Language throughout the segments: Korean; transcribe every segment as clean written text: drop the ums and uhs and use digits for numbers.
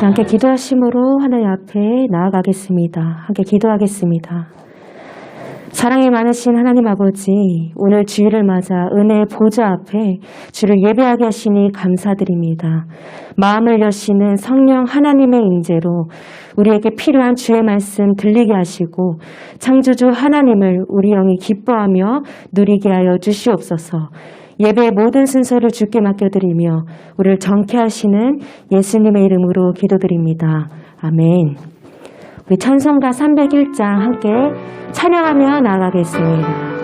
함께 기도하심으로 하나님 앞에 나아가겠습니다. 함께 기도하겠습니다. 사랑이 많으신 하나님 아버지, 오늘 주일을 맞아 은혜의 보좌 앞에 주를 예배하게 하시니 감사드립니다. 마음을 여시는 성령 하나님의 임재로 우리에게 필요한 주의 말씀 들리게 하시고 창조주 하나님을 우리 영이 기뻐하며 누리게 하여 주시옵소서. 예배의 모든 순서를 주께 맡겨드리며 우리를 정케 하시는 예수님의 이름으로 기도드립니다. 아멘. 우리 찬송가 301장 함께 찬양하며 나아가겠습니다.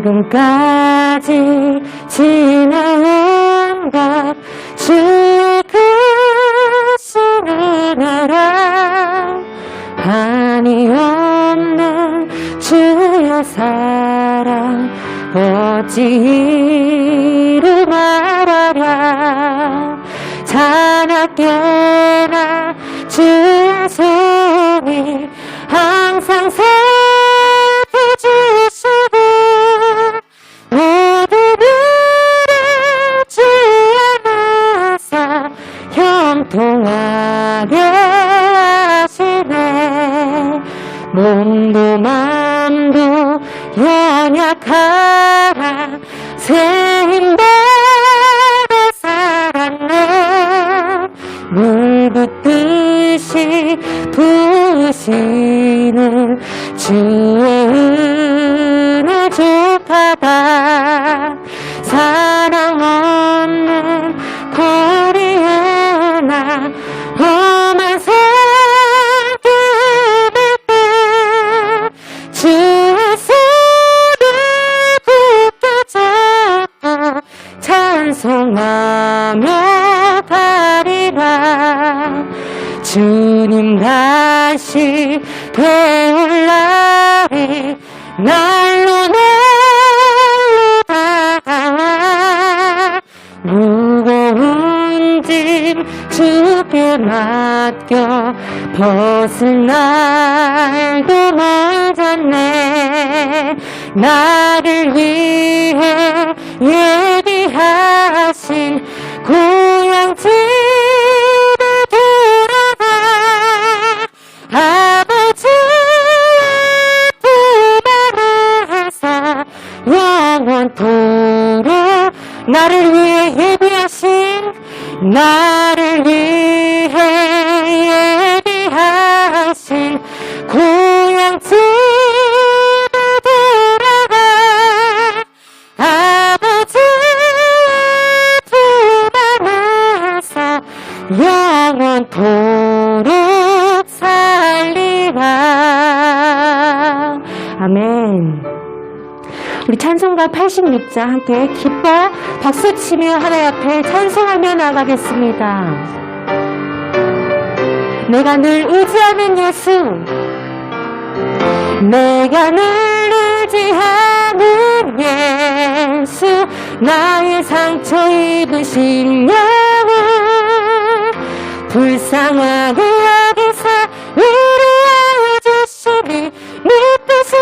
지금까지 지나온 것 주의 크신 은혜라 한이 없는 주의 사랑 어찌 이루 말하랴 자나깨나 주의 손이 항상 살펴주시고 모든 일을 주 안에서 형통하게 하시네. 몸도 맘도 연약하나 새 힘 받아 살았네. 물 붓듯이 부으시는 주의 은혜 족하다. 사랑 없는 거리에 나 험한 살길을 때 주의 손을 굳게 잡고 찬송하며 가리라. 주님 다시 배울 날이 날로 다가와 무거운 짐 주께 맡겨 벗을 날도 멀었네. 나를 위해 예비하신 고향집에 돌아가 아버지의 품 안에서 영원토록 나를 위해 예비하신 나를 위해 예비하신 고향집에 돌아가 아버지의 품 안에서 영원토록 살리라. 아멘. 우리 찬송가 86장 함께 기뻐 박수치며 하나님 앞에 찬송하며 나가겠습니다. 내가 늘 의지하는 예수, 내가 늘 의지하는 예수, 나의 상처 입으신 영혼 불쌍하게 여기사 위로하여 주시니 내 뜻은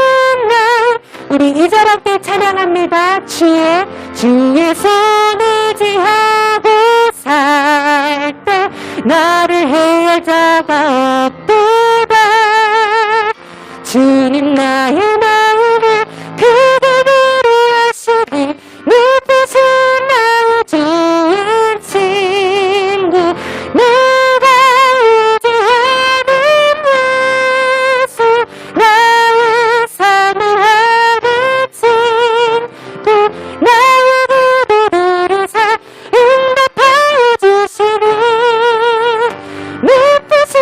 날. 우리 이 절 함께 찬양합니다. 주의 손 의지하고 살 때 나를 해할 자가 없도다. 주님 나의 마음을 크게 위로하시니 내 뜻은 나의 좋은 친구 내가 의지하는 예수 나의 삶을 하는 친구 나의 기도들을 응답하여 주시니 내 뜻은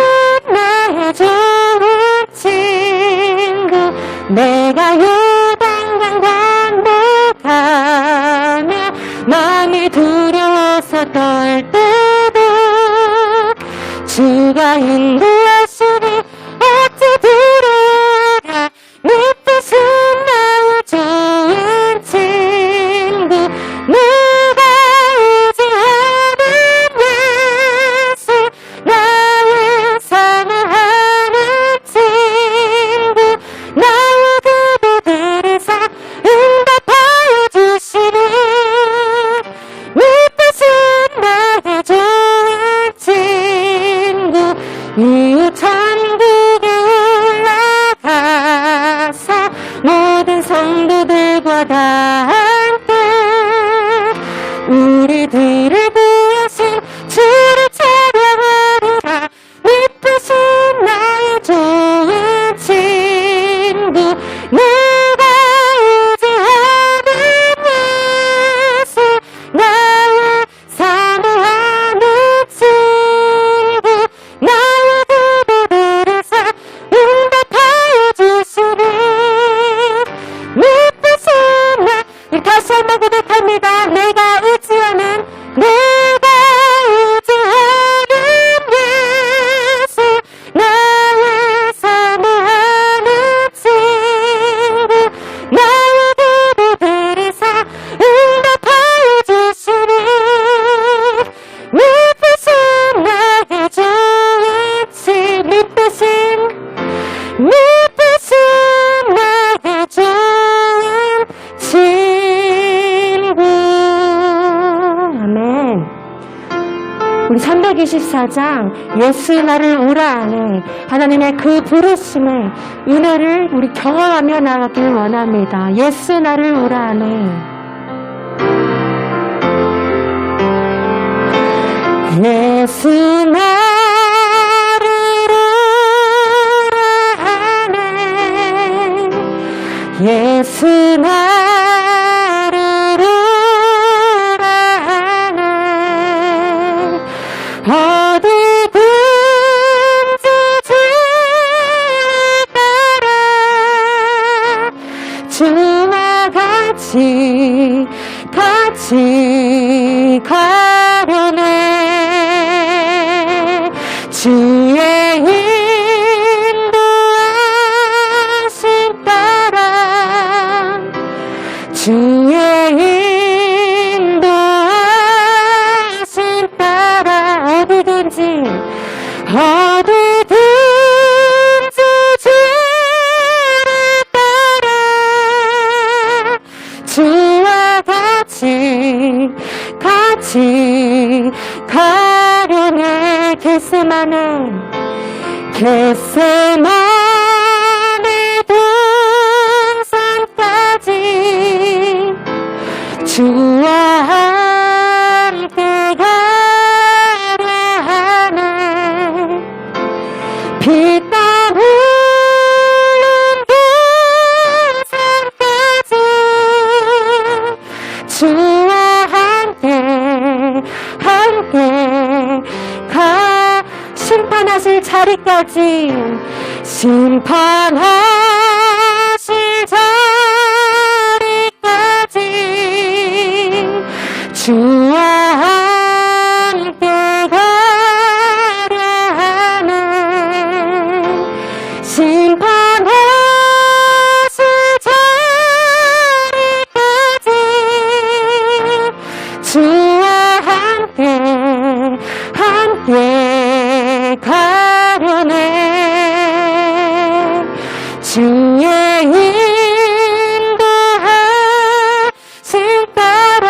나의 좋은 친구 내가 요단강 반복하며 마음이 두려워서 떨 때도 주가 인도하시니 어찌 두려워라. 내 뜻은 나의 좋은 친구 내가 의지하는 예수 나의 삶을 하는 친구 나의 기도들을 응답하여 우리 324장 예수 나를 오라 안에 하나님의 그 부르심의 은혜를 우리 경험하며 나가길 원합니다. 예수 나를 오라 안에 예수 나를 오라 안에 예수 나를 오라 안에 어디든지 주를 따라 주와 같이 가려네 주의 인도하심 따라 주의 인도하심 따라 어디든지 주를 따라 주와 같이 가려네 겟세마네 동산까지 주와 함께 가려 하네 피땀 흘린 동산까지 주와 함께 심판하실 자리까지 주와 함께 가려 하네 심판하실 자리까지 주와 함께 가려네 주의 인도하심 따라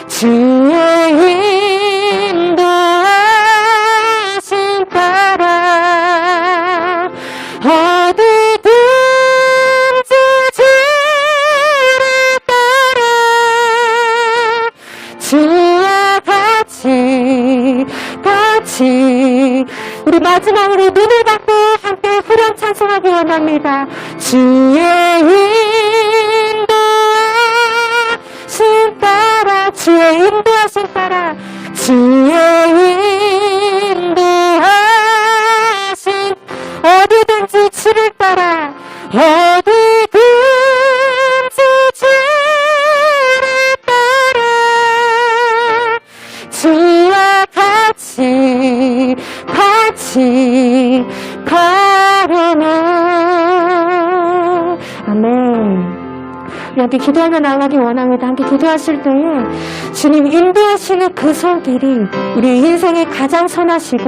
주의 인도하심 따라 어디든지 주를 따라 주와 같이 우리 마지막으로 눈을 감고 함께 후렴 찬송하기 원합니다. 주의 인도하심 따라 주의 인도하심 따라 주의 인도하심 어디든지 주를 따라 어디든지 주를 따라 주와 같이 가려네 아멘. 우리 함께 기도하며 나가기 원합니다. 함께 기도하실 때에 주님 인도하시는 그 손길이 우리 인생의 가장 선하시고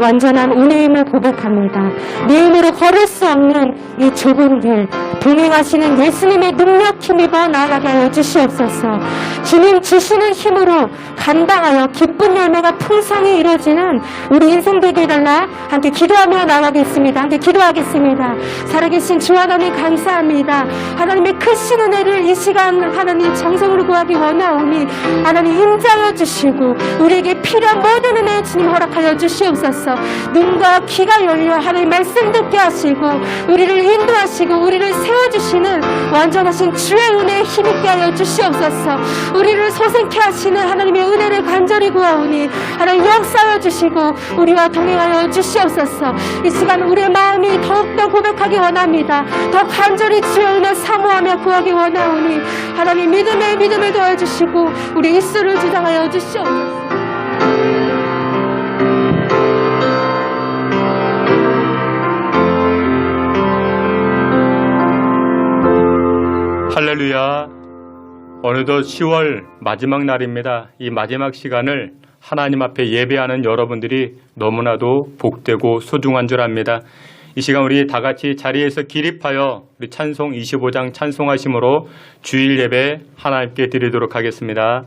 완전한 은혜임을 고백합니다. 내 힘으로 걸을 수 없는 이 좁은 길 동행하시는 예수님의 능력 힘입어 나아가게 하여 주시옵소서. 주님 주시는 힘으로 감당하여 기쁜 열매가 풍성히 이루어지는 우리 인생 되게 해달라. 함께 기도하며 나가겠습니다. 함께 기도하겠습니다. 살아계신 주 하나님 감사합니다. 하나님의 크신 은혜를 이 시간 하나님 정성으로 구하기 원하오니 하나님 인자하여 주시고 우리에게 필요한 모든 은혜 주님 허락하여 주시옵소서. 눈과 귀가 열려 하나님 말씀 듣게 하시고 우리를 인도하시고 우리를 세워주시는 완전하신 주의 은혜에 힘있게 하여 주시옵소서. 우리를 소생케 하시는 하나님의 은혜를 간절히 구하오니 하나님 역사하여 주시고 우리와 동행하여 주시옵소서. 이 시간 우리의 마음이 더욱더 고백하기 원합니다. 더 간절히 주의 은혜 사모하며 구하기 원하오니 하나님 믿음을 더해주시고 우리 입술을 주장하여 주시옵소서. 할렐루야. 어느덧 10월 마지막 날입니다. 이 마지막 시간을 하나님 앞에 예배하는 여러분들이 너무나도 복되고 소중한 줄 압니다. 이 시간 우리 다 같이 자리에서 기립하여 우리 찬송 25장 찬송하심으로 주일 예배 하나님께 드리도록 하겠습니다.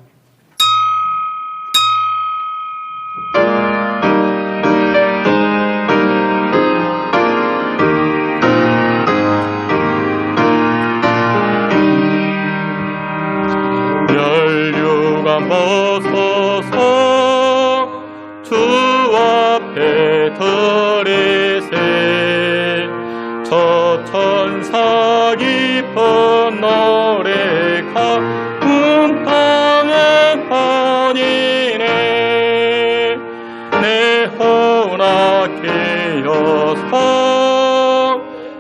깊은 노래가 온 땅에 퍼지네. 내 혼악기여서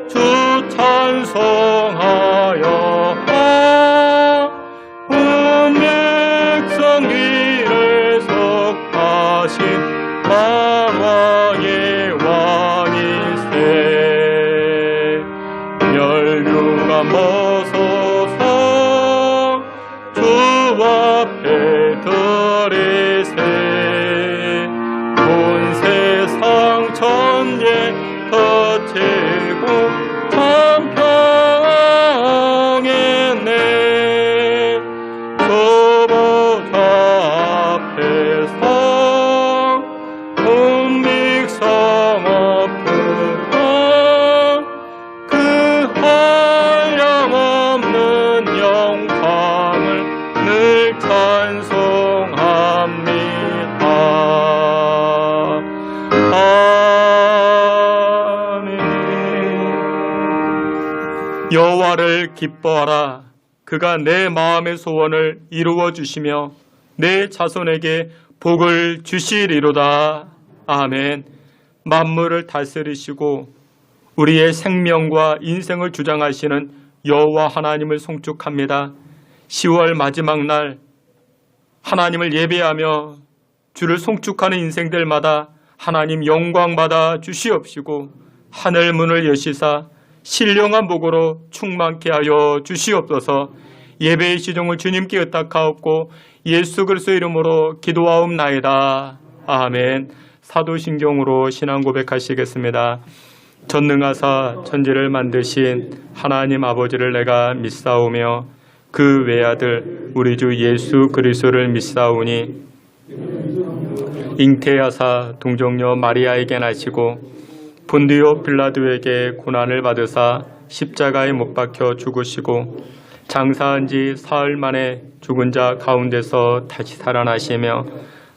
주 찬송하여 온 백성 길을 속하신 만왕의 왕이세. 멸류가 벗어서 주 앞에 들이세. 온 세상 천재 거치고 참 평안했네. 저 보좌 앞에서 온 백성 앞으로 그 한량없는 영광을 늘 찬송합니다. 아멘. 여호와를 기뻐하라. 그가 내 마음의 소원을 이루어 주시며 내 자손에게 복을 주시리로다. 아멘. 만물을 다스리시고 우리의 생명과 인생을 주장하시는 여호와 하나님을 송축합니다. 10월 마지막 날 하나님을 예배하며 주를 송축하는 인생들마다 하나님 영광 받아 주시옵시고 하늘 문을 여시사 신령한 복으로 충만케 하여 주시옵소서. 예배의 시종을 주님께 의탁하옵고 예수 그리스도의 이름으로 기도하옵나이다. 아멘. 사도신경으로 신앙 고백하시겠습니다. 전능하사 천지를 만드신 하나님 아버지를 내가 믿사오며 그 외아들 우리 주 예수 그리스도를 믿사오니 잉태하사 동정녀 마리아에게 나시고 본디오 빌라도에게 고난을 받으사 십자가에 못 박혀 죽으시고 장사한 지 사흘 만에 죽은 자 가운데서 다시 살아나시며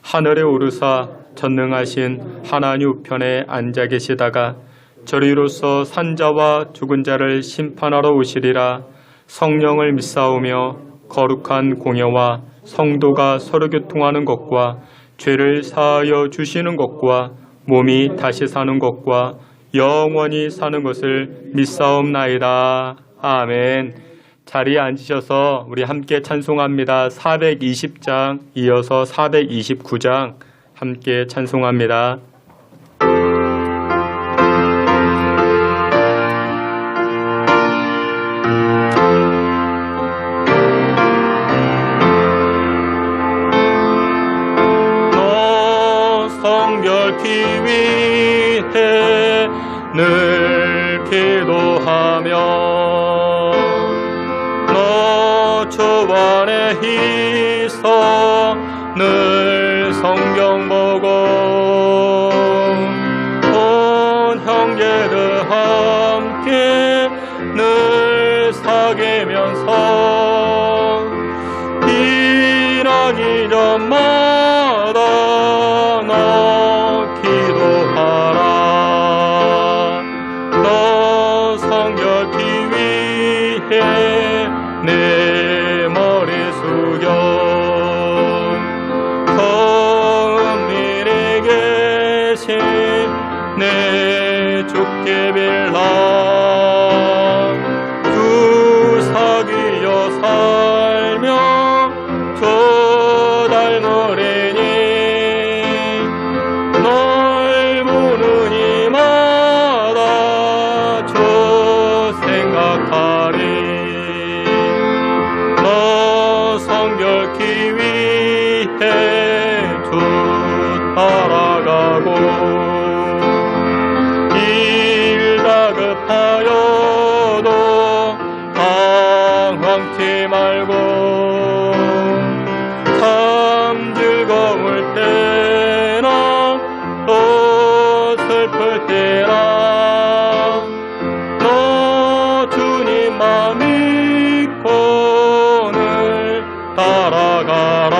하늘에 오르사 전능하신 하나님 우편에 앉아 계시다가 저리로서 산자와 죽은 자를 심판하러 오시리라. 성령을 믿사오며 거룩한 공예와 성도가 서로 교통하는 것과 죄를 사하여 주시는 것과 몸이 다시 사는 것과 영원히 사는 것을 믿사옵나이다. 아멘. 자리에 앉으셔서 우리 함께 찬송합니다. 420장 이어서 429장 함께 찬송합니다. 너 성결케 위해 늘 기도하며 너 주 안에 있어 늘 성경 보고 온 형제들 함께 늘 사귀면서 일하기 전마다 너 기도하라. 너 성결케 위해 내 머리 숙여 성은밀에 계신 내 주께 빌라. 주 사귀어 살며 주 닮으리니 널 보는 이마다 주 생각하리. 너 성결케 위해 주 따라가고 일 다급하여도 당황치 말고 참 즐거울 때나 또 슬플 때나 너 주님만 믿고 늘 따라가라.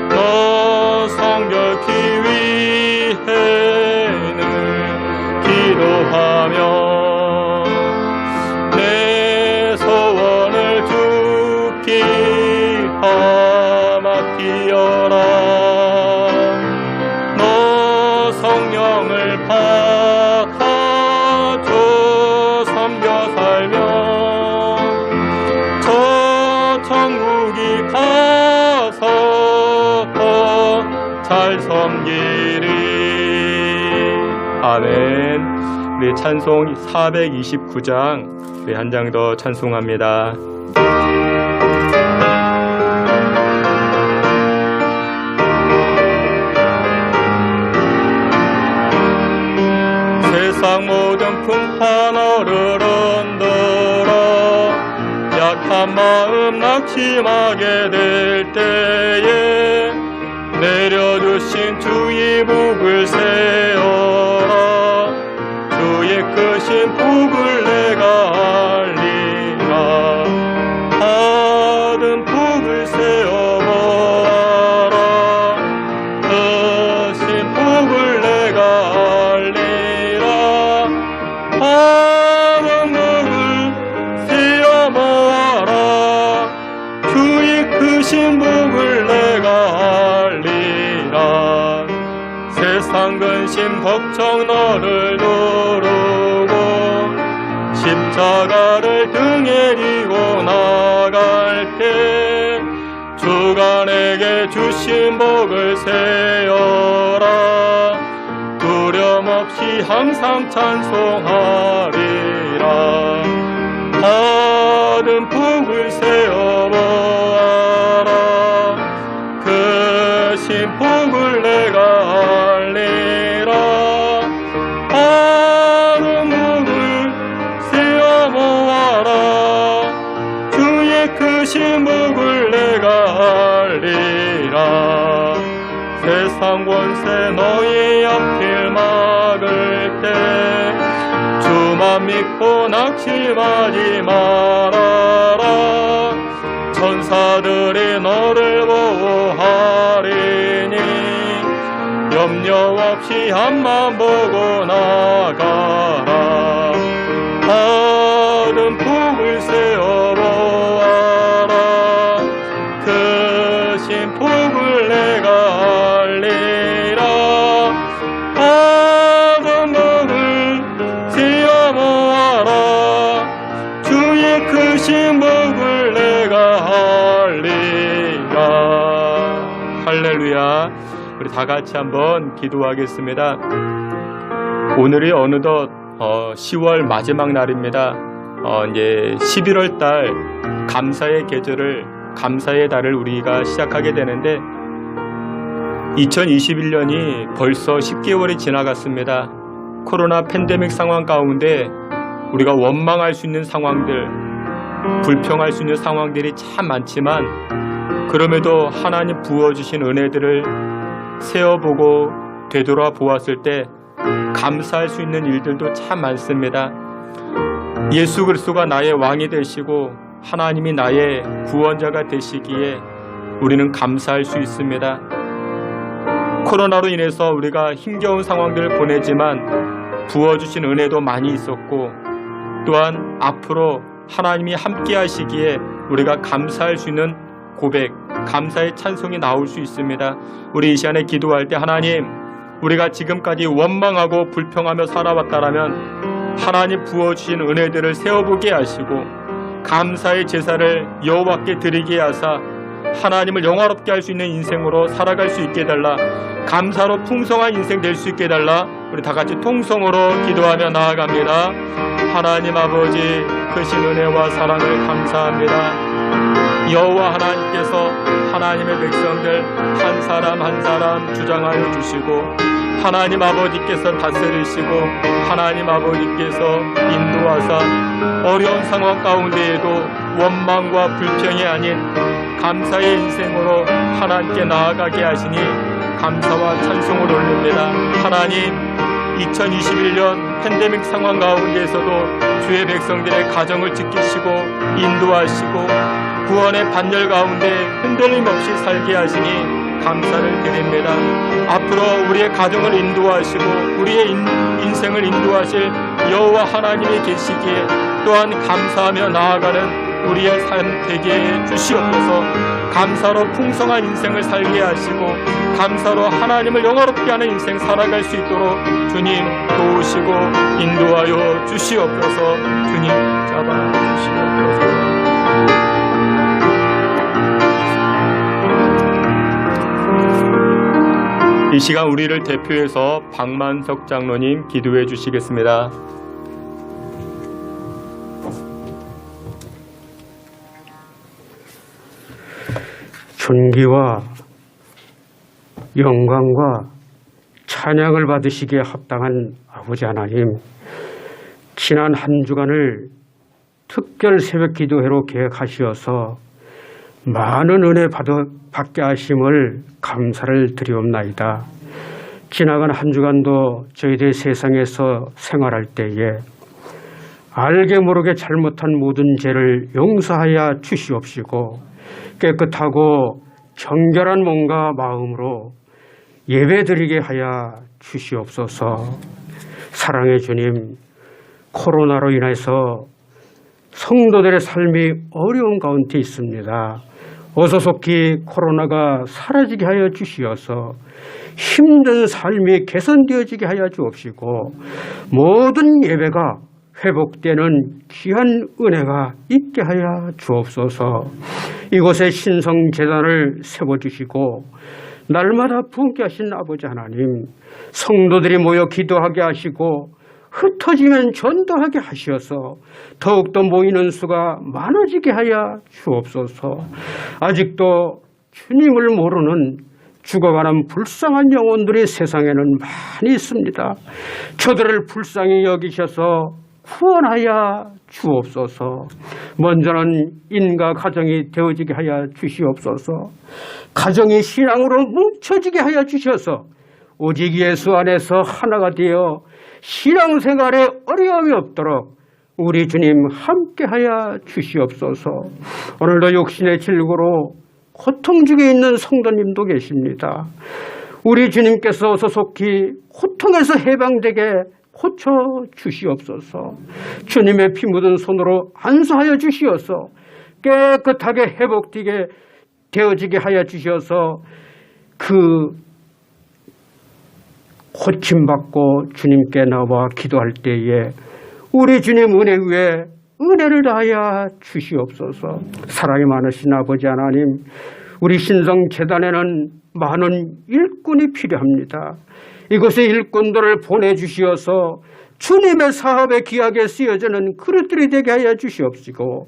너 성결케 위해 늘 기도하며 내 잘 섬기리. 아멘. 우리 찬송 429장 우리 한 장 더 찬송합니다. 세상 모든 풍파 너를 흔들어 약한 마음 낙심하게 될 때에 내려주신 주의 복을 세어라. 주의 크신 복을 내가 알리라. 받은 복을 세어보아라. 크신 복을 내가 알리라. 받은 복을 세어보아라. 주의 크신 복을 내가 알리라. 세상 근심 걱정 너를 두르고 십자가를 등에 지고 나갈 때 주가 내게 주신 복을 세어라. 두려움 없이 항상 찬송하리라. 받은 복을 세어보아라. 크신 복을 내가 알리라. 받은 복을 세어보아라. 주의 크신 복을 내가 알리라. 세상 권세 너희 앞길 막을 때 주만 믿고 낙심하지 말아라. 천사들이 너를 보호하리니 염려 없이 앞만 보고 나가라. 받은 복을 세어보아라. 크신 복을 내가 알리라. 받은 복을 세어보아라. 주의 크신 복을 내가 알리라. 할렐루야. 우리 다 같이 한번 기도하겠습니다. 오늘이 어느덧 10월 마지막 날입니다. 이제 11월 달 감사의 계절을, 감사의 달을 우리가 시작하게 되는데 2021년이 벌써 10개월이 지나갔습니다. 코로나 팬데믹 상황 가운데 우리가 원망할 수 있는 상황들, 불평할 수 있는 상황들이 참 많지만 그럼에도 하나님 부어주신 은혜들을 세어보고 되돌아보았을 때 감사할 수 있는 일들도 참 많습니다. 예수 그리스도가 나의 왕이 되시고 하나님이 나의 구원자가 되시기에 우리는 감사할 수 있습니다. 코로나로 인해서 우리가 힘겨운 상황들을 보내지만 부어주신 은혜도 많이 있었고 또한 앞으로 하나님이 함께 하시기에 우리가 감사할 수 있는 고백, 감사의 찬송이 나올 수 있습니다. 우리 이 시간에 기도할 때 하나님, 우리가 지금까지 원망하고 불평하며 살아왔다라면 하나님 부어주신 은혜들을 세워보게 하시고 감사의 제사를 여호와께 드리게 하사 하나님을 영화롭게 할 수 있는 인생으로 살아갈 수 있게 해달라. 감사로 풍성한 인생 될 수 있게 해달라. 우리 다 같이 통성으로 기도하며 나아갑니다. 하나님 아버지, 크신 은혜와 사랑을 감사합니다. 여호와 하나님께서 하나님의 백성들 한 사람 한 사람 주장하여 주시고 하나님 아버지께서 다스리시고 하나님 아버지께서 인도하사 어려운 상황 가운데에도 원망과 불평이 아닌 감사의 인생으로 하나님께 나아가게 하시니 감사와 찬송을 올립니다. 하나님, 2021년 팬데믹 상황 가운데에서도 주의 백성들의 가정을 지키시고 인도하시고 구원의 반열 가운데 흔들림 없이 살게 하시니 감사를 드립니다. 앞으로 우리의 가정을 인도하시고 우리의 인생을 인도하실 여호와 하나님이 계시기에 또한 감사하며 나아가는 우리의 삶 되게 해 주시옵소서. 감사로 풍성한 인생을 살게 하시고 감사로 하나님을 영화롭게 하는 인생 살아갈 수 있도록 주님 도우시고 인도하여 주시옵소서. 주님 잡아 주시옵소서. 이 시간 우리를 대표해서 박만석 장로님 기도해 주시겠습니다. 존귀와 영광과 찬양을 받으시기에 합당한 아버지 하나님, 지난 한 주간을 특별 새벽 기도회로 계획하시어서 많은 은혜 받게 하심을 감사를 드리옵나이다. 지나간 한 주간도 저희들 세상에서 생활할 때에 알게 모르게 잘못한 모든 죄를 용서하여 주시옵시고, 깨끗하고 정결한 몸과 마음으로 예배드리게 하여 주시옵소서. 사랑의 주님, 코로나로 인해서 성도들의 삶이 어려운 가운데 있습니다. 어서 속히 코로나가 사라지게 하여 주시어서 힘든 삶이 개선되어지게 하여 주옵시고, 모든 예배가 회복되는 귀한 은혜가 있게 하여 주옵소서. 이곳에 신성재단을 세워주시고 날마다 부흥케 하신 아버지 하나님, 성도들이 모여 기도하게 하시고 흩어지면 전도하게 하시어서 더욱더 모이는 수가 많아지게 하여 주옵소서. 아직도 주님을 모르는 죽어가는 불쌍한 영혼들이 세상에는 많이 있습니다. 저들을 불쌍히 여기셔서 구원하여 주옵소서. 먼저는 인과 가정이 되어지게 하여 주시옵소서. 가정이 신앙으로 뭉쳐지게 하여 주셔서 오직 예수 안에서 하나가 되어 신앙생활에 어려움이 없도록 우리 주님 함께하여 주시옵소서. 오늘도 육신의 질고로 고통 중에 있는 성도님도 계십니다. 우리 주님께서 어서 속히 고통에서 해방되게 고쳐 주시옵소서. 주님의 피 묻은 손으로 안수하여 주시어서 깨끗하게 회복되게 되어지게 하여 주셔서 그 고침받고 주님께 나와 기도할 때에 우리 주님 은혜 위에 은혜를 다하여 주시옵소서. 사랑이 많으신 아버지 하나님, 우리 신성재단에는 많은 일꾼이 필요합니다. 이곳에 일꾼들을 보내주시어서 주님의 사업에 귀하게 쓰여지는 그릇들이 되게 하여 주시옵시고,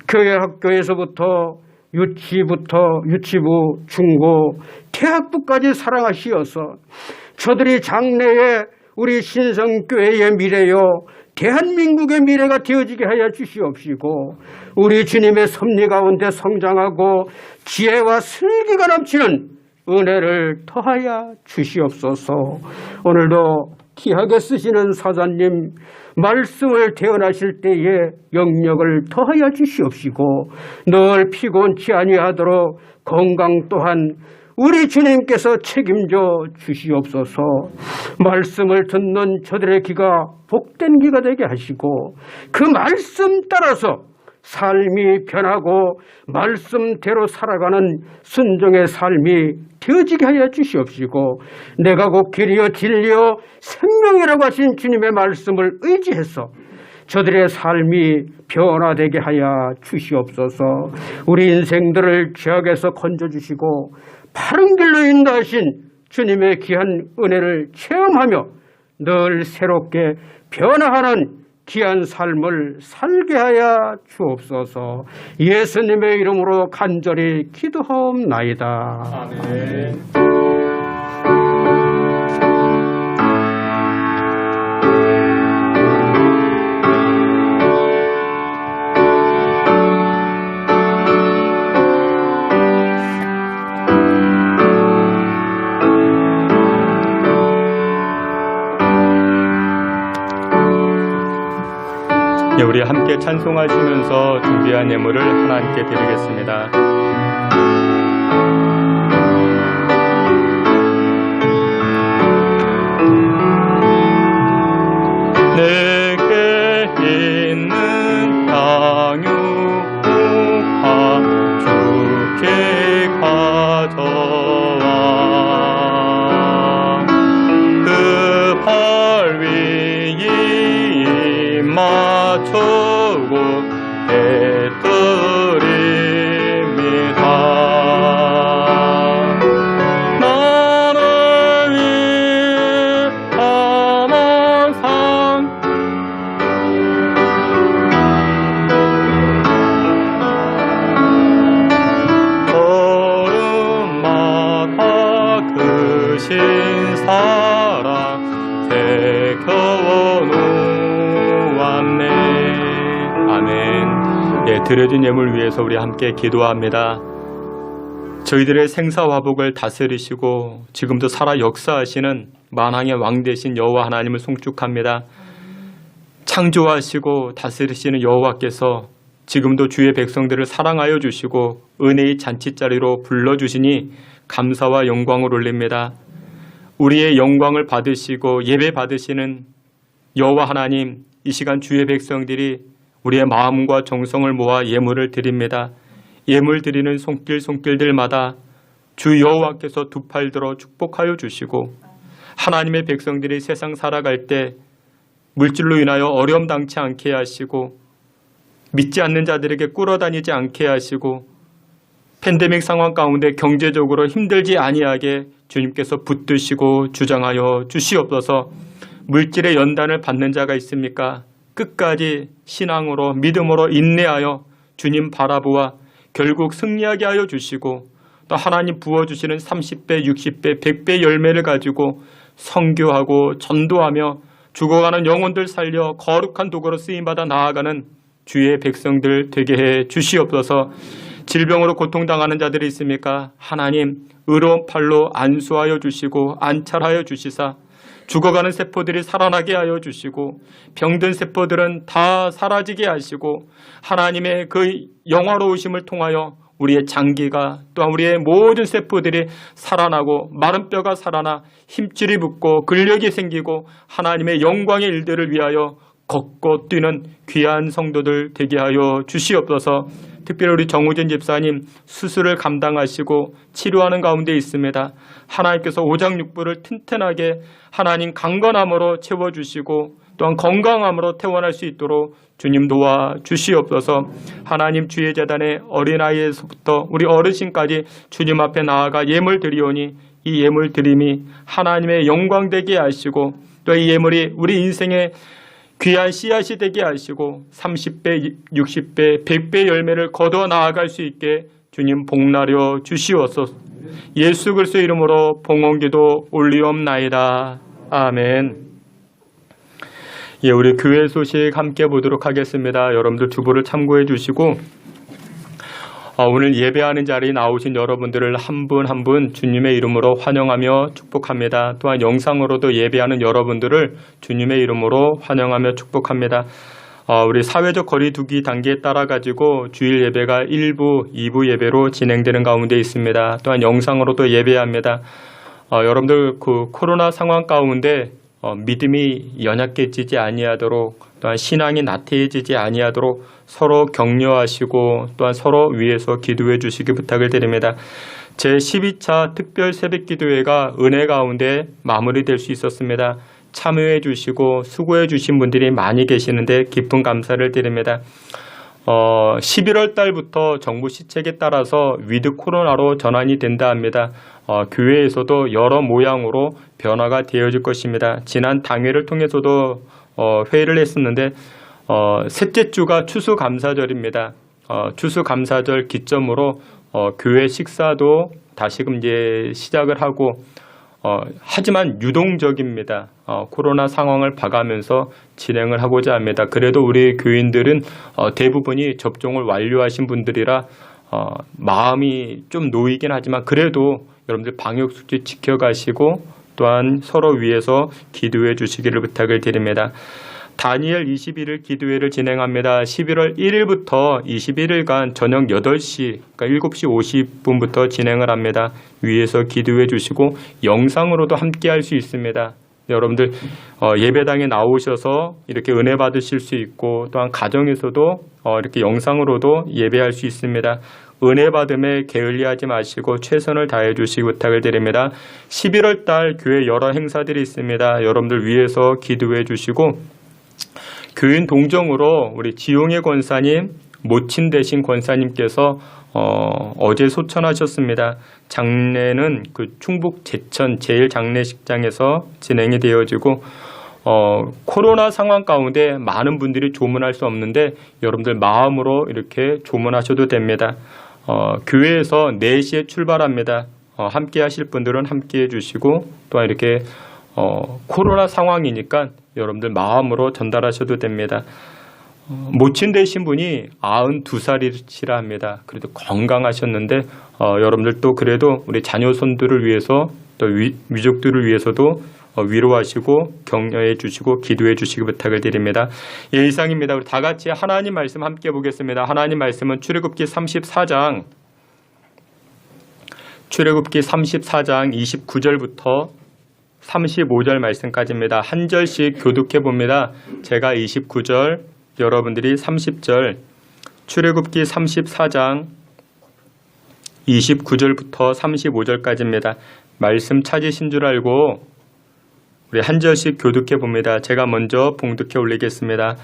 교회 학교에서부터 유치부, 중고, 대학부까지 사랑하시어서 저들이 장래에 우리 신성교회의 미래요 대한민국의 미래가 되어지게 하여 주시옵시고, 우리 주님의 섭리 가운데 성장하고 지혜와 슬기가 넘치는 은혜를 더하여 주시옵소서. 오늘도 귀하게 쓰시는 사자님 말씀을 대언하실 때에 영력을 더하여 주시옵시고, 늘 피곤치 아니하도록 건강 또한 우리 주님께서 책임져 주시옵소서. 말씀을 듣는 저들의 귀가 복된 귀가 되게 하시고, 그 말씀 따라서 삶이 변하고 말씀대로 살아가는 순종의 삶이 되어지게 하여 주시옵시고, 내가 곧 길이요 진리요 생명이라고 하신 주님의 말씀을 의지해서 저들의 삶이 변화되게 하여 주시옵소서. 우리 인생들을 죄악에서 건져주시고 바른 길로 인도하신 주님의 귀한 은혜를 체험하며 늘 새롭게 변화하는 귀한 삶을 살게 하여 주옵소서. 예수님의 이름으로 간절히 기도하옵나이다. 아멘. 우리 함께 찬송하시면서 준비한 예물을 하나님께 드리겠습니다. 내게 있는 당유가 주께 가져와 그 발 위에 맞추고 해드립니다. 나를 크신 사랑 되켜워 놓았네. 아멘. 예, 드려진 예물 위해서 우리 함께 기도합니다. 저희들의 생사화복을 다스리시고 지금도 살아 역사하시는 만왕의 왕 되신 여호와 하나님을 송축합니다. 창조하시고 다스리시는 여호와께서 지금도 주의 백성들을 사랑하여 주시고 은혜의 잔치자리로 불러주시니 감사와 영광을 올립니다. 우리의 영광을 받으시고 예배 받으시는 여호와 하나님, 이 시간 주의 백성들이 우리의 마음과 정성을 모아 예물을 드립니다. 예물 드리는 손길들마다 주 여호와께서 두 팔 들어 축복하여 주시고 하나님의 백성들이 세상 살아갈 때 물질로 인하여 어려움 당치 않게 하시고 믿지 않는 자들에게 꿇어다니지 않게 하시고 팬데믹 상황 가운데 경제적으로 힘들지 아니하게 주님께서 붙드시고 주장하여 주시옵소서. 물질의 연단을 받는 자가 있습니까? 끝까지 신앙으로 믿음으로 인내하여 주님 바라보아 결국 승리하게 하여 주시고 또 하나님 부어주시는 30배, 60배, 100배 열매를 가지고 선교하고 전도하며 죽어가는 영혼들 살려 거룩한 도구로 쓰임받아 나아가는 주의 백성들 되게 해 주시옵소서. 질병으로 고통당하는 자들이 있습니까? 하나님 의로운 팔로 안수하여 주시고 안찰하여 주시사 죽어가는 세포들이 살아나게 하여 주시고 병든 세포들은 다 사라지게 하시고 하나님의 그 영화로우심을 통하여 우리의 장기가 또한 우리의 모든 세포들이 살아나고 마른 뼈가 살아나 힘줄이 붙고 근력이 생기고 하나님의 영광의 일들을 위하여 걷고 뛰는 귀한 성도들 되게 하여 주시옵소서. 특별히 우리 정우진 집사님 수술을 감당하시고 치료하는 가운데 있습니다. 하나님께서 오장육부를 튼튼하게 하나님 강건함으로 채워주시고 또한 건강함으로 퇴원할 수 있도록 주님 도와주시옵소서. 하나님 주의 재단의 어린아이에서부터 우리 어르신까지 주님 앞에 나아가 예물 드리오니 이 예물 드림이 하나님의 영광 되게 하시고 또 이 예물이 우리 인생의 귀한 씨앗이 되게 하시고 30배, 60배, 100배 열매를 거둬 나아갈 수 있게 주님 복나려 주시옵소서. 예수 그리스도의 이름으로 봉헌기도 올리옵나이다. 아멘. 예, 우리 교회 소식 함께 보도록 하겠습니다. 여러분들 주보를 참고해 주시고 오늘 예배하는 자리에 나오신 여러분들을 한 분 한 분 주님의 이름으로 환영하며 축복합니다. 또한 영상으로도 예배하는 여러분들을 주님의 이름으로 환영하며 축복합니다. 우리 사회적 거리 두기 단계에 따라 가지고 주일 예배가 1부, 2부 예배로 진행되는 가운데 있습니다. 또한 영상으로도 예배합니다. 여러분들 그 코로나 상황 가운데 믿음이 연약해지지 아니하도록 또한 신앙이 나태해지지 아니하도록 서로 격려하시고 또한 서로 위해서 기도해 주시기 부탁을 드립니다. 제12차 특별 새벽기도회가 은혜 가운데 마무리될 수 있었습니다. 참여해 주시고 수고해 주신 분들이 많이 계시는데 깊은 감사를 드립니다. 11월 달부터 정부 시책에 따라서 위드 코로나로 전환이 된다 합니다. 교회에서도 여러 모양으로 변화가 되어질 것입니다. 지난 당회를 통해서도 회의를 했었는데 셋째 주가 추수감사절입니다. 추수감사절 기점으로 교회 식사도 다시금 이제 시작을 하고 하지만 유동적입니다. 코로나 상황을 봐가면서 진행을 하고자 합니다. 그래도 우리 교인들은 대부분이 접종을 완료하신 분들이라 마음이 좀 놓이긴 하지만 그래도 여러분들 방역수칙 지켜가시고 또한 서로 위해서 기도해 주시기를 부탁을 드립니다. 다니엘 21일 기도회를 진행합니다. 11월 1일부터 21일간 저녁 8시, 그러니까 7시 50분부터 진행을 합니다. 위에서 기도해 주시고 영상으로도 함께 할 수 있습니다. 여러분들 예배당에 나오셔서 이렇게 은혜 받으실 수 있고 또한 가정에서도 이렇게 영상으로도 예배할 수 있습니다. 은혜 받음에 게을리하지 마시고 최선을 다해 주시기 부탁을 드립니다. 11월 달 교회 여러 행사들이 있습니다. 여러분들 위해서 기도해 주시고 교인 동정으로 우리 지용의 권사님, 모친 대신 권사님께서 어제 소천하셨습니다. 장례는 그 충북 제천 제일장례식장에서 진행이 되어지고 코로나 상황 가운데 많은 분들이 조문할 수 없는데 여러분들 마음으로 이렇게 조문하셔도 됩니다. 교회에서 4시에 출발합니다. 함께 하실 분들은 함께 해주시고 또한 이렇게 코로나 상황이니까 여러분들 마음으로 전달하셔도 됩니다. 모친 되신 분이 92살이시라 합니다. 그래도 건강하셨는데 여러분들 또 그래도 우리 자녀 손들을 위해서 또 위족들을 위해서도 위로하시고 격려해 주시고 기도해 주시기 부탁을 드립니다. 예, 이상입니다. 우리 다 같이 하나님 말씀 함께 보겠습니다. 하나님 말씀은 출애굽기 34장 29절부터 35절 말씀까지입니다. 한 절씩 교독해 봅니다. 제가 29절, 여러분들이 30절, 출애굽기 34장 29절부터 35절까지입니다. 말씀 찾으신 줄 알고 우리 한 절씩 교독해 봅니다. 제가 먼저 봉독해 올리겠습니다.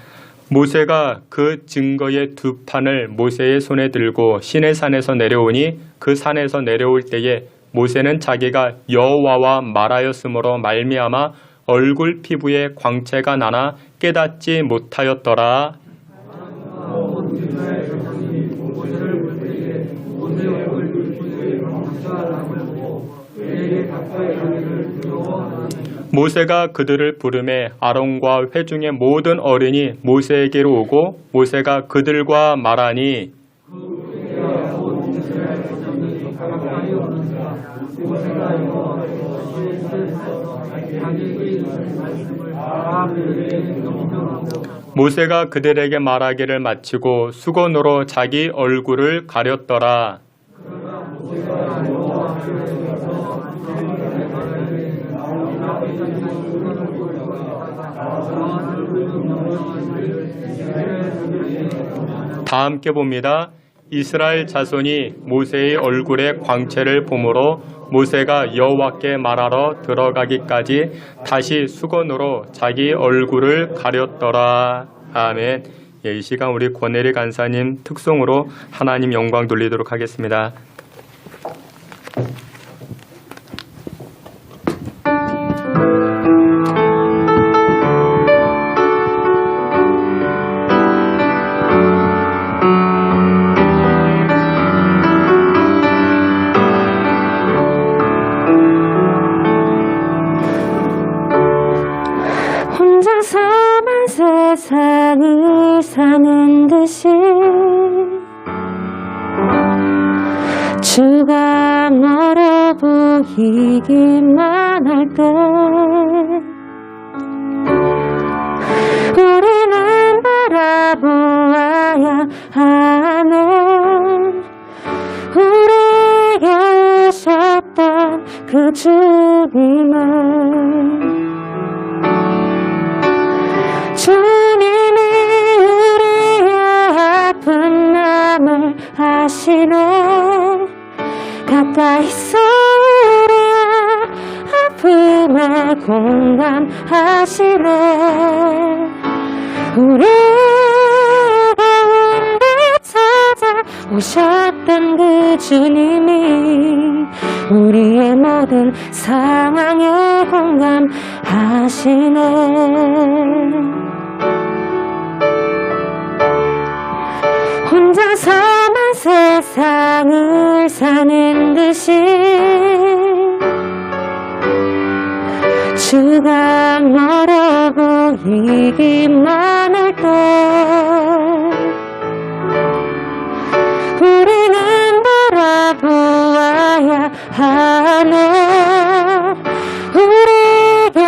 모세가 그 증거의 두 판을 모세의 손에 들고 시내산에서 내려오니 그 산에서 내려올 때에 모세는 자기가 여호와와 말하였으므로 말미암아 얼굴 피부에 광채가 나나 깨닫지 못하였더라. 모세가 그들을 부르매 아론과 회중의 모든 어른이 모세에게로 오고 모세가 그들과 말하니 모세가 그들에게 말하기를 마치고 수건으로 자기 얼굴을 가렸더라. 다 함께 봅니다. 이스라엘 자손이 모세의 얼굴에 광채를 보므로 모세가 여호와께 말하러 들어가기까지 다시 수건으로 자기 얼굴을 가렸더라. 아멘. 예, 이 시간 우리 권혜리 간사님 특송으로 하나님 영광 돌리도록 하겠습니다. 혼자서만 세상을 사는 듯이 주가 멀어 보이기만 할 때 우리는 바라보아야 하네. 우리에게 오셨던 그 주님을, 주님이 우리의 아픈 마음을 아시네. 가까이서 우리의 아픔에 공감하시네. 우리 가운데 찾아오셨던 그 주님이 우리의 모든 상황에 공감하시네. 혼자서만 세상을 사는 듯이 주가 멀어 보이기만 할 때 우리는 바라보아야 하네. 우리에게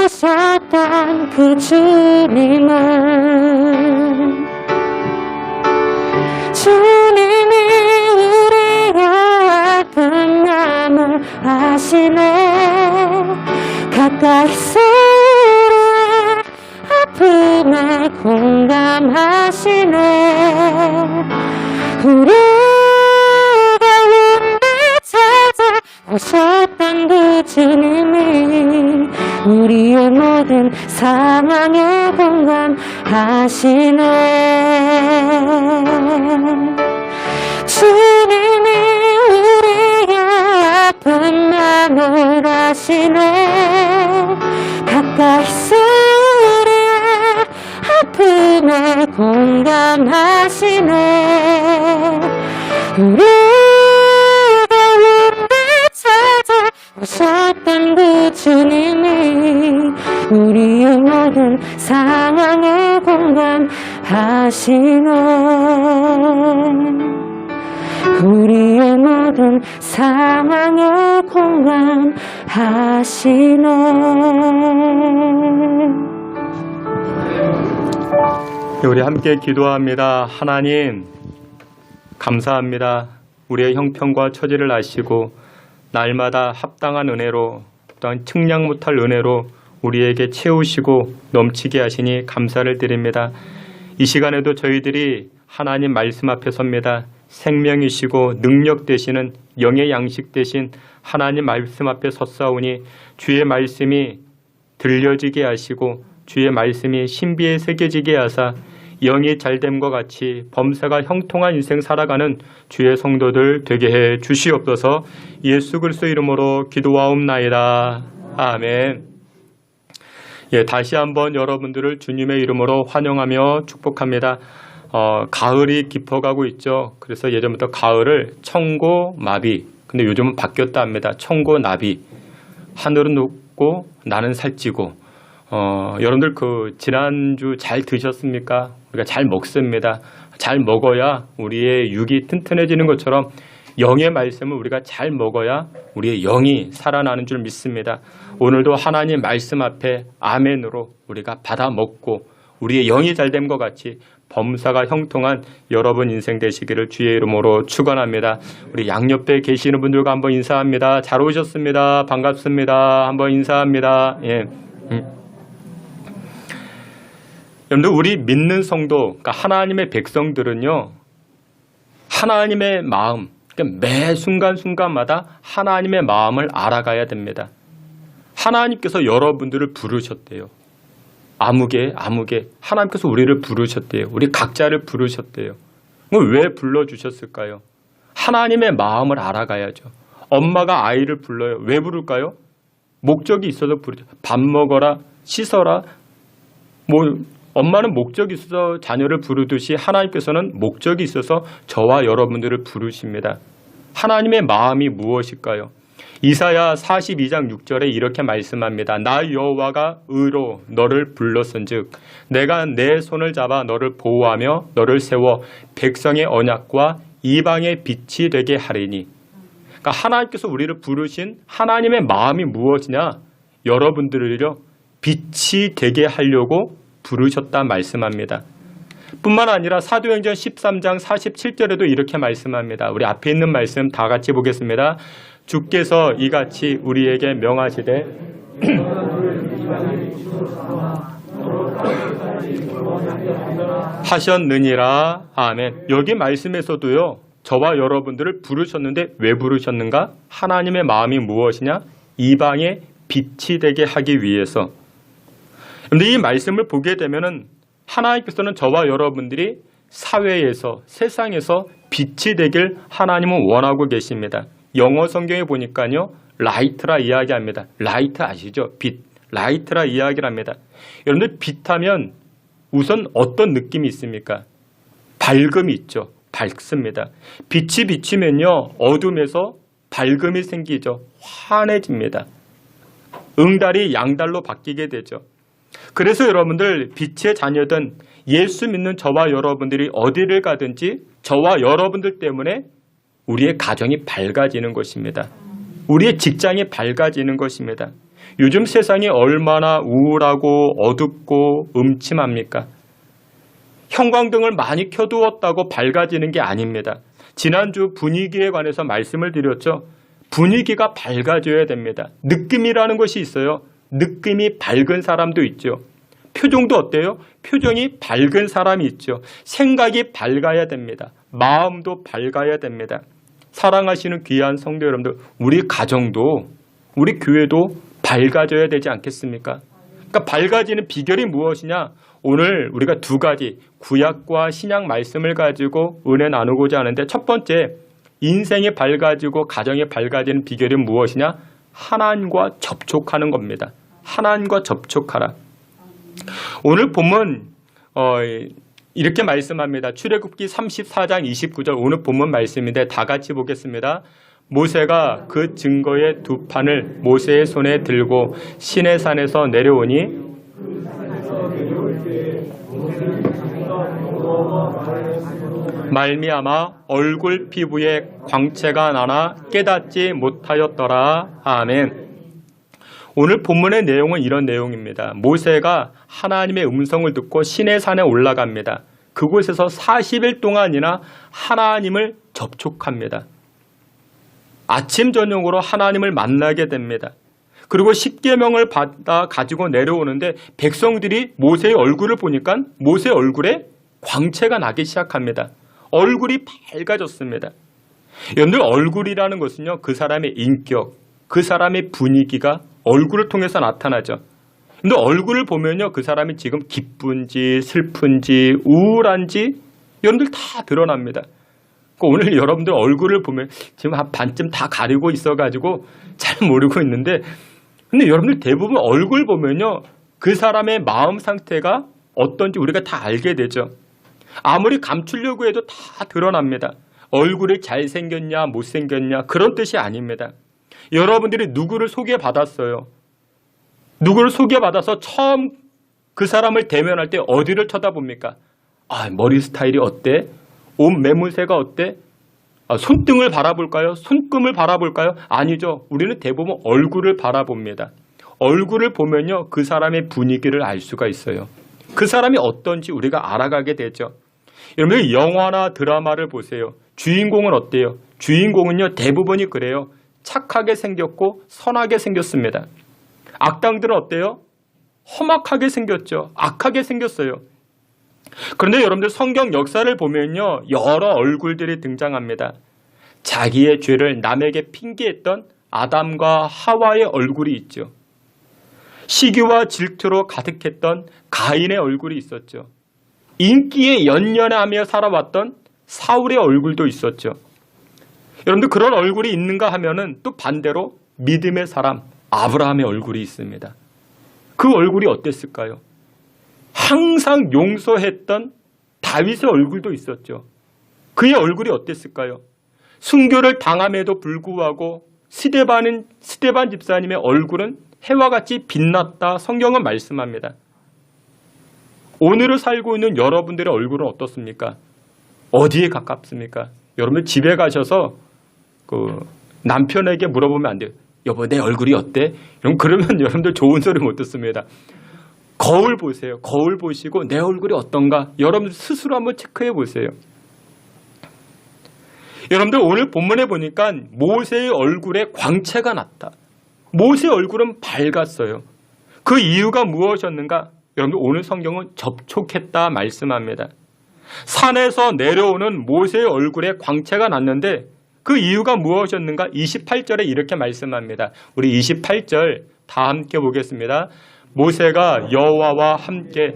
오셨던 그 주님을, 주님이 우리의 아픈 마음을 아시네. 가까이서 우리의 아픔에 공감하시네. 우리 가운데 찾아오셨던 그 주님이 우리의 모든 상황에 공감하시네. 주님이 우리의 아픈 마음을 아시네. 가까이서 우리의 아픔에 공감하시네. 우리 가운데 하셨던 그 주님이 우리의 모든 상황에 공감하시네. 우리의 모든 상황에 공감하시네. 우리 함께 기도합니다. 하나님 감사합니다. 우리의 형편과 처지를 아시고 날마다 합당한 은혜로 또한 측량 못할 은혜로 우리에게 채우시고 넘치게 하시니 감사를 드립니다. 이 시간에도 저희들이 하나님 말씀 앞에 섭니다. 생명이시고 능력 되시는 영의 양식 되신 하나님 말씀 앞에 섰사오니 주의 말씀이 들려지게 하시고 주의 말씀이 신비에 새겨지게 하사 영이 잘됨과 같이 범사가 형통한 인생 살아가는 주의 성도들 되게 해 주시옵소서. 예수 그리스도 이름으로 기도하옵나이다. 아멘. 예, 다시 한번 여러분들을 주님의 이름으로 환영하며 축복합니다. 가을이 깊어가고 있죠. 그래서 예전부터 가을을 청고, 마비. 근데 요즘은 바뀌었다 합니다. 청고, 나비. 하늘은 높고 나는 살찌고. 여러분들 지난주 잘 드셨습니까? 우리가 잘 먹습니다. 잘 먹어야 우리의 육이 튼튼해지는 것처럼 영의 말씀을 우리가 잘 먹어야 우리의 영이 살아나는 줄 믿습니다. 오늘도 하나님 말씀 앞에 아멘으로 우리가 받아 먹고 우리의 영이 잘된 것 같이 범사가 형통한 여러분 인생 되시기를 주의 이름으로 축원합니다. 우리 양옆에 계시는 분들과 한번 인사합니다. 잘 오셨습니다. 반갑습니다. 한번 인사합니다. 예. 여러분들 우리 믿는 성도, 그러니까 하나님의 백성들은요, 하나님의 마음, 그러니까 매 순간순간마다 하나님의 마음을 알아가야 됩니다. 하나님께서 여러분들을 부르셨대요. 아무개 하나님께서 우리를 부르셨대요. 우리 각자를 부르셨대요. 왜 불러주셨을까요? 하나님의 마음을 알아가야죠. 엄마가 아이를 불러요. 왜 부를까요? 목적이 있어서 부르죠. 밥 먹어라, 씻어라. 엄마는 목적이 있어서 자녀를 부르듯이 하나님께서는 목적이 있어서 저와 여러분들을 부르십니다. 하나님의 마음이 무엇일까요? 이사야 42장 6절에 이렇게 말씀합니다. 나 여호와가 의로 너를 불렀은즉 내가 내 손을 잡아 너를 보호하며 너를 세워 백성의 언약과 이방의 빛이 되게 하리니. 그러니까 하나님께서 우리를 부르신 하나님의 마음이 무엇이냐? 여러분들을요 빛이 되게 하려고 부르셨다 말씀합니다. 뿐만 아니라 사도행전 13장 47절에도 이렇게 말씀합니다. 우리 앞에 있는 말씀 다 같이 보겠습니다. 주께서 이같이 우리에게 명하시되 하셨느니라. 아멘. 여기 말씀에서도요 저와 여러분들을 부르셨는데 왜 부르셨는가? 하나님의 마음이 무엇이냐? 이방의 빛이 되게 하기 위해서. 그런데 이 말씀을 보게 되면은 하나님께서는 저와 여러분들이 사회에서 세상에서 빛이 되길 하나님은 원하고 계십니다. 영어 성경에 보니까요 라이트라 이야기합니다. 라이트 아시죠? 빛. 라이트라 이야기를 합니다. 여러분들 빛하면 우선 어떤 느낌이 있습니까? 밝음이 있죠. 밝습니다. 빛이 비치면요 어둠에서 밝음이 생기죠. 환해집니다. 응달이 양달로 바뀌게 되죠. 그래서 여러분들 빛의 자녀든 예수 믿는 저와 여러분들이 어디를 가든지 저와 여러분들 때문에 우리의 가정이 밝아지는 것입니다. 우리의 직장이 밝아지는 것입니다. 요즘 세상이 얼마나 우울하고 어둡고 음침합니까? 형광등을 많이 켜두었다고 밝아지는 게 아닙니다. 지난주 분위기에 관해서 말씀을 드렸죠. 분위기가 밝아져야 됩니다. 느낌이라는 것이 있어요. 느낌이 밝은 사람도 있죠. 표정도 어때요? 표정이 밝은 사람이 있죠. 생각이 밝아야 됩니다. 마음도 밝아야 됩니다. 사랑하시는 귀한 성도 여러분들, 우리 가정도 우리 교회도 밝아져야 되지 않겠습니까? 그러니까 밝아지는 비결이 무엇이냐? 오늘 우리가 두 가지 구약과 신약 말씀을 가지고 은혜 나누고자 하는데 첫 번째 인생이 밝아지고 가정이 밝아지는 비결이 무엇이냐? 하나님과 접촉하는 겁니다. 하나님과 접촉하라. 오늘 본문 이렇게 말씀합니다. 출애굽기 34장 29절 오늘 본문 말씀인데 다 같이 보겠습니다. 모세가 그 증거의 두 판을 모세의 손에 들고 시내산에서 내려오니 말미암아 얼굴 피부에 광채가 나나 깨닫지 못하였더라. 아멘. 오늘 본문의 내용은 이런 내용입니다. 모세가 하나님의 음성을 듣고 시내산에 올라갑니다. 그곳에서 40일 동안이나 하나님을 접촉합니다. 아침 저녁으로 하나님을 만나게 됩니다. 그리고 십계명을 받아 가지고 내려오는데 백성들이 모세의 얼굴을 보니까 모세의 얼굴에 광채가 나기 시작합니다. 얼굴이 밝아졌습니다. 여러분들 얼굴이라는 것은요, 그 사람의 인격, 그 사람의 분위기가 얼굴을 통해서 나타나죠. 근데 얼굴을 보면요, 그 사람이 지금 기쁜지 슬픈지 우울한지 여러분들 다 드러납니다. 오늘 여러분들 얼굴을 보면 지금 한 반쯤 다 가리고 있어가지고 잘 모르고 있는데, 근데 여러분들 대부분 얼굴 보면요, 그 사람의 마음 상태가 어떤지 우리가 다 알게 되죠. 아무리 감추려고 해도 다 드러납니다. 얼굴이 잘생겼냐 못생겼냐 그런 뜻이 아닙니다. 여러분들이 누구를 소개받았어요. 누구를 소개받아서 처음 그 사람을 대면할 때 어디를 쳐다봅니까? 머리 스타일이 어때? 옷 매무새가 어때? 손등을 바라볼까요? 손금을 바라볼까요? 아니죠. 우리는 대부분 얼굴을 바라봅니다. 얼굴을 보면요, 그 사람의 분위기를 알 수가 있어요. 그 사람이 어떤지 우리가 알아가게 되죠. 여러분, 영화나 드라마를 보세요. 주인공은 어때요? 주인공은요, 대부분이 그래요. 착하게 생겼고 선하게 생겼습니다. 악당들은 어때요? 험악하게 생겼죠. 악하게 생겼어요. 그런데 여러분들 성경 역사를 보면요, 여러 얼굴들이 등장합니다. 자기의 죄를 남에게 핑계했던 아담과 하와의 얼굴이 있죠. 시기와 질투로 가득했던 가인의 얼굴이 있었죠. 인기에 연연하며 살아왔던 사울의 얼굴도 있었죠. 여러분들 그런 얼굴이 있는가 하면은 또 반대로 믿음의 사람 아브라함의 얼굴이 있습니다. 그 얼굴이 어땠을까요? 항상 용서했던 다윗의 얼굴도 있었죠. 그의 얼굴이 어땠을까요? 순교를 당함에도 불구하고 스데반 집사님의 얼굴은 해와 같이 빛났다 성경은 말씀합니다. 오늘을 살고 있는 여러분들의 얼굴은 어떻습니까? 어디에 가깝습니까? 여러분 집에 가셔서 남편에게 물어보면 안 돼요. 여보, 내 얼굴이 어때? 그러면 여러분들 좋은 소리 못 듣습니다. 거울 보세요. 거울 보시고 내 얼굴이 어떤가? 여러분들 스스로 한번 체크해 보세요. 여러분들 오늘 본문에 보니까 모세의 얼굴에 광채가 났다. 모세의 얼굴은 밝았어요. 그 이유가 무엇이었는가? 여러분들 오늘 성경은 접촉했다 말씀합니다. 산에서 내려오는 모세의 얼굴에 광채가 났는데 그 이유가 무엇이었는가? 28절에 이렇게 말씀합니다. 우리 28절 다 함께 보겠습니다. 모세가 여호와와 함께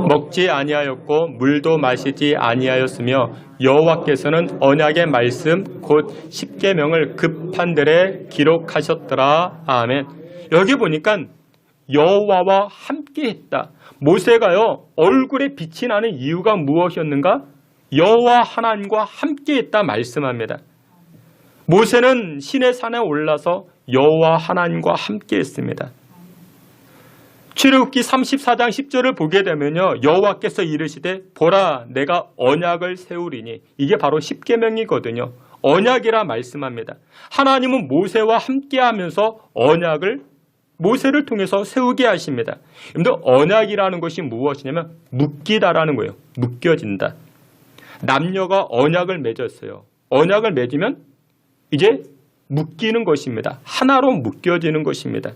먹지 아니하였고 물도 마시지 아니하였으며 여호와께서는 언약의 말씀 곧 십계명을 급한들에 기록하셨더라. 아멘. 여기 보니까 여호와와 함께했다. 모세가요 얼굴에 빛이 나는 이유가 무엇이었는가? 여호와 하나님과 함께했다 말씀합니다. 모세는 시내산에 올라서 여호와 하나님과 함께했습니다. 출애굽기 34장 10절을 보게 되면요, 여호와께서 이르시되 보라 내가 언약을 세우리니, 이게 바로 십계명이거든요. 언약이라 말씀합니다. 하나님은 모세와 함께하면서 언약을 모세를 통해서 세우게 하십니다. 근데 언약이라는 것이 무엇이냐면 묶이다라는 거예요. 묶여진다. 남녀가 언약을 맺었어요. 언약을 맺으면 이제 묶이는 것입니다. 하나로 묶여지는 것입니다.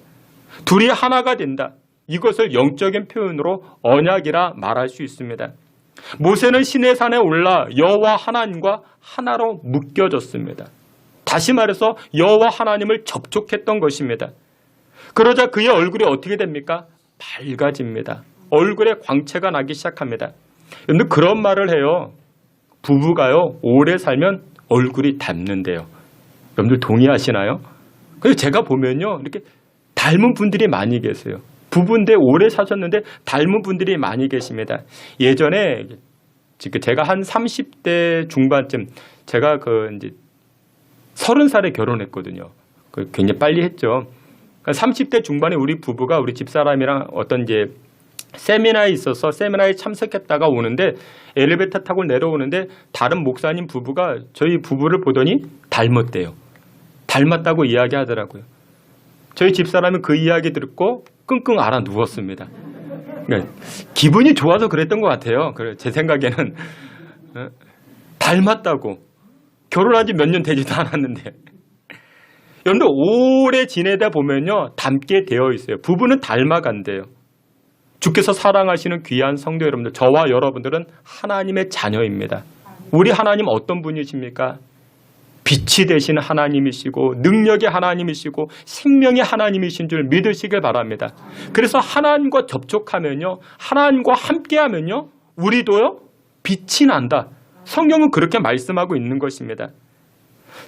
둘이 하나가 된다. 이것을 영적인 표현으로 언약이라 말할 수 있습니다. 모세는 시내산에 올라 여호와 하나님과 하나로 묶여졌습니다. 다시 말해서 여호와 하나님을 접촉했던 것입니다. 그러자 그의 얼굴이 어떻게 됩니까? 밝아집니다. 얼굴에 광채가 나기 시작합니다. 그런데 그런 말을 해요. 부부가요 오래 살면 얼굴이 닮는데요. 여러분들 동의하시나요? 그래서 제가 보면요 이렇게 닮은 분들이 많이 계세요. 부부인데 오래 사셨는데 닮은 분들이 많이 계십니다. 예전에 제가 한 30대 중반쯤 제가 이제 30살에 결혼했거든요. 굉장히 빨리 했죠. 30대 중반에 우리 부부가 우리 집사람이랑 어떤 이제 세미나에 있어서 세미나에 참석했다가 오는데 엘리베이터 타고 내려오는데 다른 목사님 부부가 저희 부부를 보더니 닮았대요. 닮았다고 이야기하더라고요. 저희 집사람은 그 이야기 듣고 끙끙 앓아 누웠습니다. 그러니까 기분이 좋아서 그랬던 것 같아요. 제 생각에는 닮았다고. 결혼한 지 몇 년 되지도 않았는데. 여러분들 오래 지내다 보면요 닮게 되어 있어요. 부부는 닮아간대요. 주께서 사랑하시는 귀한 성도 여러분들, 저와 여러분들은 하나님의 자녀입니다. 우리 하나님 어떤 분이십니까? 빛이 되신 하나님이시고 능력의 하나님이시고 생명의 하나님이신 줄 믿으시길 바랍니다. 그래서 하나님과 접촉하면요, 하나님과 함께하면요, 우리도요 빛이 난다. 성경은 그렇게 말씀하고 있는 것입니다.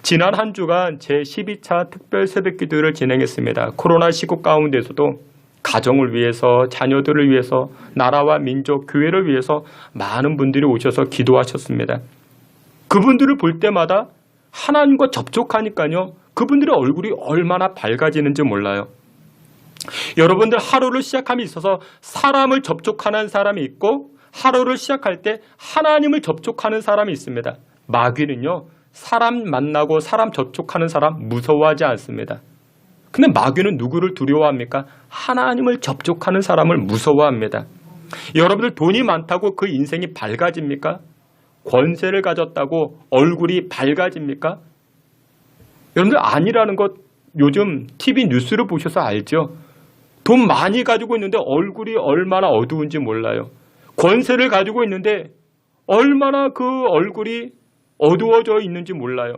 지난 한 주간 제12차 특별 새벽기도를 진행했습니다. 코로나 시국 가운데서도 가정을 위해서, 자녀들을 위해서, 나라와 민족, 교회를 위해서 많은 분들이 오셔서 기도하셨습니다. 그분들을 볼 때마다 하나님과 접촉하니까요, 그분들의 얼굴이 얼마나 밝아지는지 몰라요. 여러분들 하루를 시작함에 있어서 사람을 접촉하는 사람이 있고 하루를 시작할 때 하나님을 접촉하는 사람이 있습니다. 마귀는요, 사람 만나고 사람 접촉하는 사람 무서워하지 않습니다. 근데 마귀는 누구를 두려워합니까? 하나님을 접촉하는 사람을 무서워합니다. 여러분들 돈이 많다고 그 인생이 밝아집니까? 권세를 가졌다고 얼굴이 밝아집니까? 여러분들 아니라는 것 요즘 TV 뉴스를 보셔서 알죠? 돈 많이 가지고 있는데 얼굴이 얼마나 어두운지 몰라요. 권세를 가지고 있는데 얼마나 그 얼굴이 어두워져 있는지 몰라요.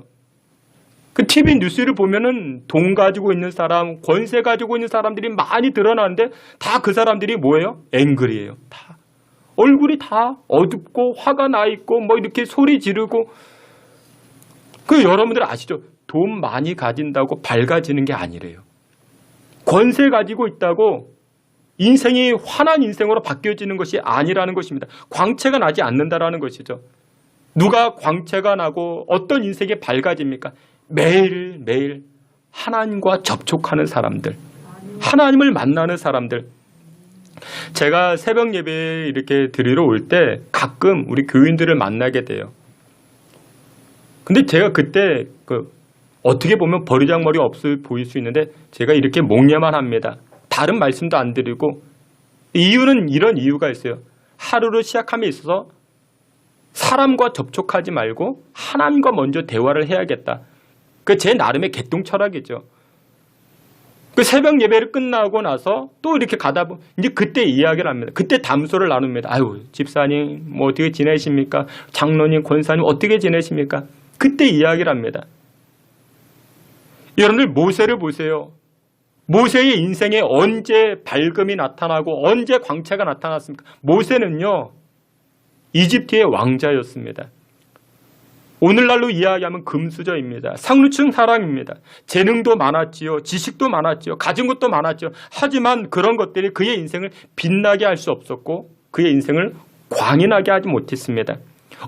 그 TV 뉴스를 보면은 돈 가지고 있는 사람, 권세 가지고 있는 사람들이 많이 드러나는데 다 그 사람들이 뭐예요? 앵글이에요. 다. 얼굴이 다 어둡고 화가 나 있고 뭐 이렇게 소리 지르고. 그 여러분들 아시죠? 돈 많이 가진다고 밝아지는 게 아니래요. 권세 가지고 있다고 인생이 환한 인생으로 바뀌어지는 것이 아니라는 것입니다. 광채가 나지 않는다라는 것이죠. 누가 광채가 나고 어떤 인생이 밝아집니까? 매일매일 하나님과 접촉하는 사람들, 하나님을 만나는 사람들. 제가 새벽 예배 이렇게 드리러 올 때 가끔 우리 교인들을 만나게 돼요. 근데 제가 그때 어떻게 보면 버리장머리 없어 보일 수 있는데 제가 이렇게 목례만 합니다. 다른 말씀도 안 드리고, 이유는 이런 이유가 있어요. 하루를 시작함에 있어서 사람과 접촉하지 말고 하나님과 먼저 대화를 해야겠다. 그 제 나름의 개똥 철학이죠. 그 새벽 예배를 끝나고 나서 또 이렇게 가다 보면 이제 그때 이야기를 합니다. 그때 담소를 나눕니다. 아유, 집사님 뭐 어떻게 지내십니까? 장로님, 권사님 어떻게 지내십니까? 그때 이야기를 합니다. 여러분들 모세를 보세요. 모세의 인생에 언제 밝음이 나타나고 언제 광채가 나타났습니까? 모세는요, 이집트의 왕자였습니다. 오늘날로 이야기하면 금수저입니다. 상류층 사람입니다. 재능도 많았지요. 지식도 많았지요. 가진 것도 많았지요. 하지만 그런 것들이 그의 인생을 빛나게 할 수 없었고 그의 인생을 광이 나게 하지 못했습니다.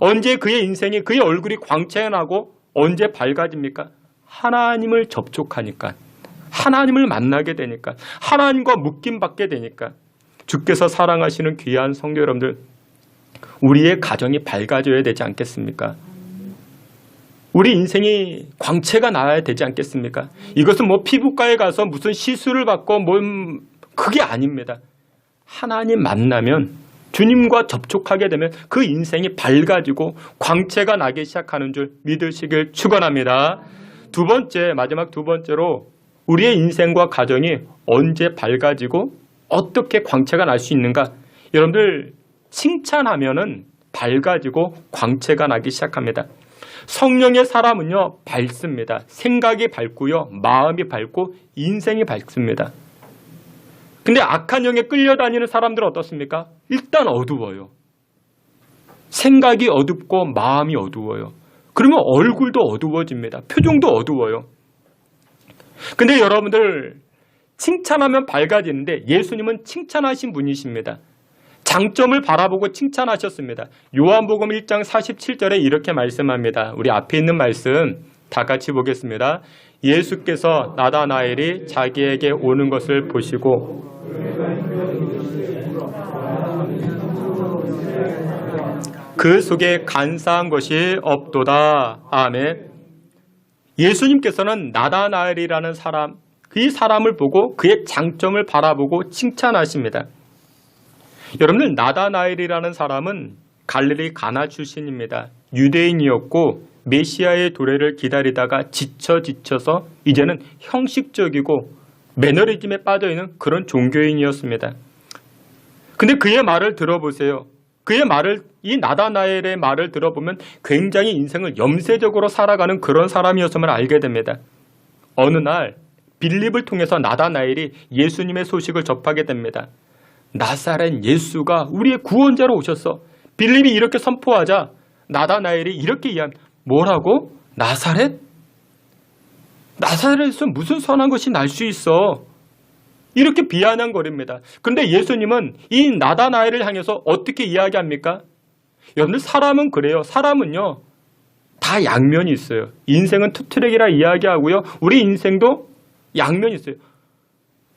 언제 그의 인생이, 그의 얼굴이 광채가 나고 언제 밝아집니까? 하나님을 접촉하니까, 하나님을 만나게 되니까, 하나님과 묶임받게 되니까. 주께서 사랑하시는 귀한 성도 여러분들, 우리의 가정이 밝아져야 되지 않겠습니까? 우리 인생이 광채가 나야 되지 않겠습니까? 이것은 뭐 피부과에 가서 무슨 시술을 받고 그게 아닙니다. 하나님 만나면, 주님과 접촉하게 되면 그 인생이 밝아지고 광채가 나기 시작하는 줄 믿으시길 축원합니다. 두 번째, 마지막 두 번째로 우리의 인생과 가정이 언제 밝아지고 어떻게 광채가 날 수 있는가? 여러분들 칭찬하면은 밝아지고 광채가 나기 시작합니다. 성령의 사람은요, 밝습니다. 생각이 밝고요, 마음이 밝고 인생이 밝습니다. 근데 악한 영에 끌려다니는 사람들은 어떻습니까? 일단 어두워요. 생각이 어둡고 마음이 어두워요. 그러면 얼굴도 어두워집니다. 표정도 어두워요. 근데 여러분들 칭찬하면 밝아지는데 예수님은 칭찬하신 분이십니다. 장점을 바라보고 칭찬하셨습니다. 요한복음 1장 47절에 이렇게 말씀합니다. 우리 앞에 있는 말씀 다 같이 보겠습니다. 예수께서 나다나엘이 자기에게 오는 것을 보시고 그 속에 간사한 것이 없도다. 아멘. 예수님께서는 나다나엘이라는 사람, 그 사람을 보고 그의 장점을 바라보고 칭찬하십니다. 여러분들, 나다나엘이라는 사람은 갈릴리 가나 출신입니다. 유대인이었고 메시아의 도래를 기다리다가 지쳐서 이제는 형식적이고 매너리즘에 빠져있는 그런 종교인이었습니다. 근데 그의 말을 들어보세요. 이 나다나엘의 말을 들어보면 굉장히 인생을 염세적으로 살아가는 그런 사람이었음을 알게 됩니다. 어느 날 빌립을 통해서 나다나엘이 예수님의 소식을 접하게 됩니다. 나사렛 예수가 우리의 구원자로 오셨어. 빌립이 이렇게 선포하자 나다나엘이 이렇게 이야기합니다. 뭐라고? 나사렛? 나사렛에서 무슨 선한 것이 날 수 있어? 이렇게 비아냥거립니다. 그런데 예수님은 이 나다나엘을 향해서 어떻게 이야기합니까? 여러분들, 사람은 그래요. 사람은요, 다 양면이 있어요. 인생은 투트랙이라 이야기하고요. 우리 인생도 양면이 있어요.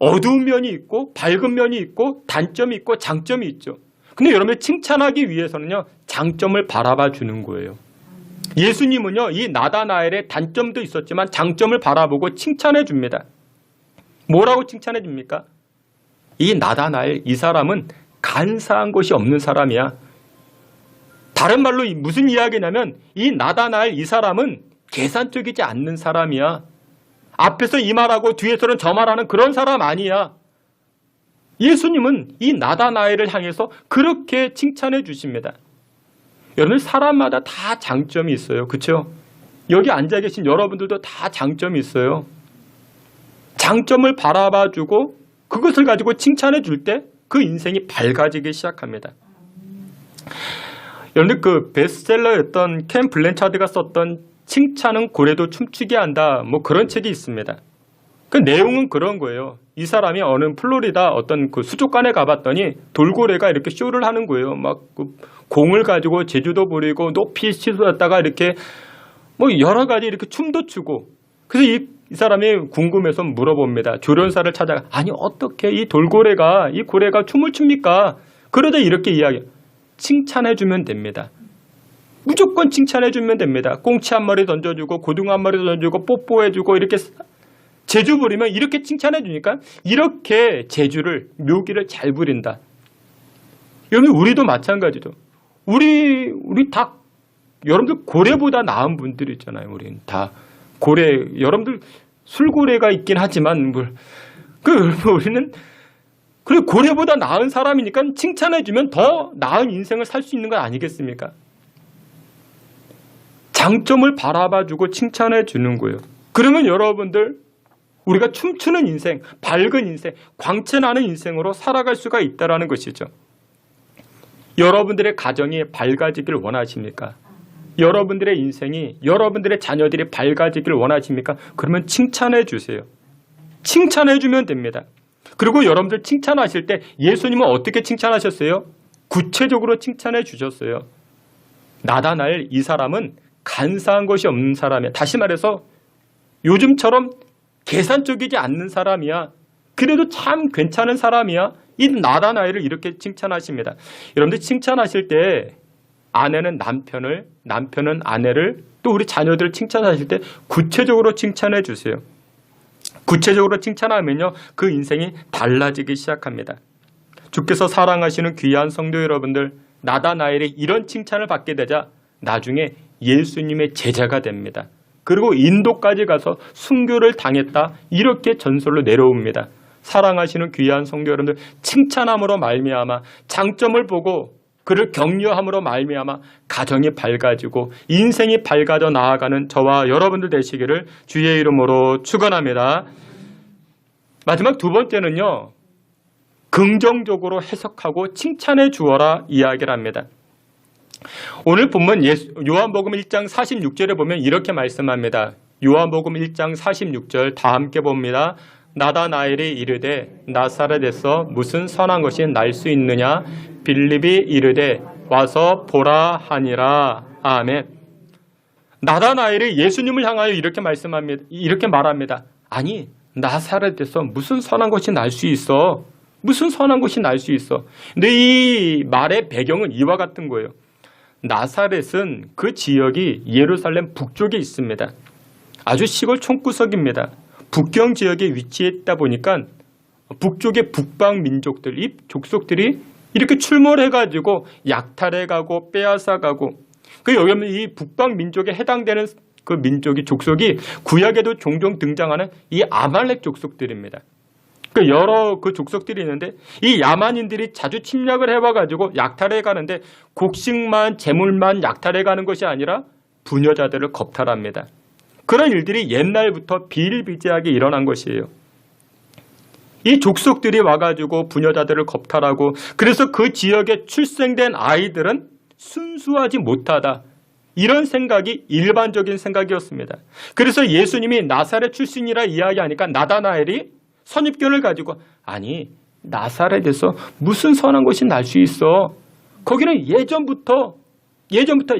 어두운 면이 있고 밝은 면이 있고 단점이 있고 장점이 있죠. 근데 여러분들, 칭찬하기 위해서는요, 장점을 바라봐 주는 거예요. 예수님은요, 이 나다나엘의 단점도 있었지만 장점을 바라보고 칭찬해 줍니다. 뭐라고 칭찬해 줍니까? 이 나다나엘, 이 사람은 간사한 것이 없는 사람이야. 다른 말로 무슨 이야기냐면 이 나다나엘, 이 사람은 계산적이지 않는 사람이야. 앞에서 이 말하고 뒤에서는 저 말하는 그런 사람 아니야. 예수님은 이 나다나엘을 향해서 그렇게 칭찬해 주십니다. 여러분, 사람마다 다 장점이 있어요. 그렇죠? 여기 앉아 계신 여러분들도 다 장점이 있어요. 장점을 바라봐주고 그것을 가지고 칭찬해 줄 때 그 인생이 밝아지기 시작합니다. 여러분들, 그 베스트셀러였던 켄 블랜차드가 썼던 칭찬은 고래도 춤추게 한다, 뭐 그런 책이 있습니다. 그 내용은 그런 거예요. 이 사람이 어느 플로리다 어떤 그 수족관에 가봤더니 돌고래가 이렇게 쇼를 하는 거예요. 막 그 공을 가지고 제주도 부리고 높이 치솟았다가 이렇게 뭐 여러 가지 이렇게 춤도 추고. 그래서 이 사람이 궁금해서 물어봅니다. 조련사를 찾아가. 아니, 어떻게 이 돌고래가, 이 고래가 춤을 춥니까? 그러자 이렇게 이야기. 칭찬해주면 됩니다. 무조건 칭찬해주면 됩니다. 꽁치 한 마리 던져주고 고등어 한 마리 던져주고 뽀뽀해주고 이렇게 재주 부리면 이렇게 칭찬해주니까 이렇게 재주를, 묘기를 잘 부린다. 여러분, 우리도 마찬가지죠. 우리 다, 여러분들 고래보다 나은 분들 있잖아요. 우리는 다. 고래, 여러분들 술고래가 있긴 하지만 우리는 그래, 고래보다 나은 사람이니까 칭찬해주면 더 나은 인생을 살 수 있는 건 아니겠습니까? 장점을 바라봐주고 칭찬해주는 거예요. 그러면 여러분들, 우리가 춤추는 인생, 밝은 인생, 광채나는 인생으로 살아갈 수가 있다는 것이죠. 여러분들의 가정이 밝아지길 원하십니까? 여러분들의 인생이, 여러분들의 자녀들이 밝아지길 원하십니까? 그러면 칭찬해 주세요. 칭찬해 주면 됩니다. 그리고 여러분들 칭찬하실 때 예수님은 어떻게 칭찬하셨어요? 구체적으로 칭찬해 주셨어요. 나다나엘, 이 사람은 간사한 것이 없는 사람이야. 다시 말해서 요즘처럼 계산적이지 않는 사람이야. 그래도 참 괜찮은 사람이야. 이 나다나엘을 이렇게 칭찬하십니다. 여러분들 칭찬하실 때 아내는 남편을, 남편은 아내를, 또 우리 자녀들을 칭찬하실 때 구체적으로 칭찬해 주세요. 구체적으로 칭찬하면요, 그 인생이 달라지기 시작합니다. 주께서 사랑하시는 귀한 성도 여러분들, 나다나엘이 이런 칭찬을 받게 되자 나중에 예수님의 제자가 됩니다. 그리고 인도까지 가서 순교를 당했다, 이렇게 전설로 내려옵니다. 사랑하시는 귀한 성도 여러분들, 칭찬함으로 말미암아 장점을 보고 그를 격려함으로 말미암아 가정이 밝아지고 인생이 밝아져 나아가는 저와 여러분들 되시기를 주의 이름으로 축원합니다. 마지막 두 번째는요, 긍정적으로 해석하고 칭찬해 주어라 이야기를 합니다. 오늘 본문 요한복음 1장 46절에 보면 이렇게 말씀합니다. 요한복음 1장 46절 다 함께 봅니다. 나다나엘이 이르되 나사렛에서 무슨 선한 것이 날 수 있느냐? 빌립이 이르되 와서 보라 하니라. 아멘. 나다나엘이 예수님을 향하여 이렇게 말합니다. 아니, 나사렛에서 무슨 선한 것이 날 수 있어? 무슨 선한 것이 날 수 있어? 근데 이 말의 배경은 이와 같은 거예요. 나사렛은 그 지역이 예루살렘 북쪽에 있습니다. 아주 시골 촌구석입니다. 북경 지역에 위치해 있다 보니까 북쪽의 북방 민족들, 이 족속들이 이렇게 출몰해가지고 약탈해가고 빼앗아가고 여기 이 북방 민족에 해당되는 그 민족이 족속이 구약에도 종종 등장하는 이 아말렉 족속들입니다. 여러 그 족속들이 있는데 이 야만인들이 자주 침략을 해와가지고 약탈해 가는데 곡식만 재물만 약탈해 가는 것이 아니라 부녀자들을 겁탈합니다. 그런 일들이 옛날부터 비일비재하게 일어난 것이에요. 이 족속들이 와가지고 부녀자들을 겁탈하고 그래서 그 지역에 출생된 아이들은 순수하지 못하다. 이런 생각이 일반적인 생각이었습니다. 그래서 예수님이 나사렛 출신이라 이야기하니까 나다나엘이 선입견을 가지고 아니 나사렛에서 무슨 선한 것이 날 수 있어? 거기는 예전부터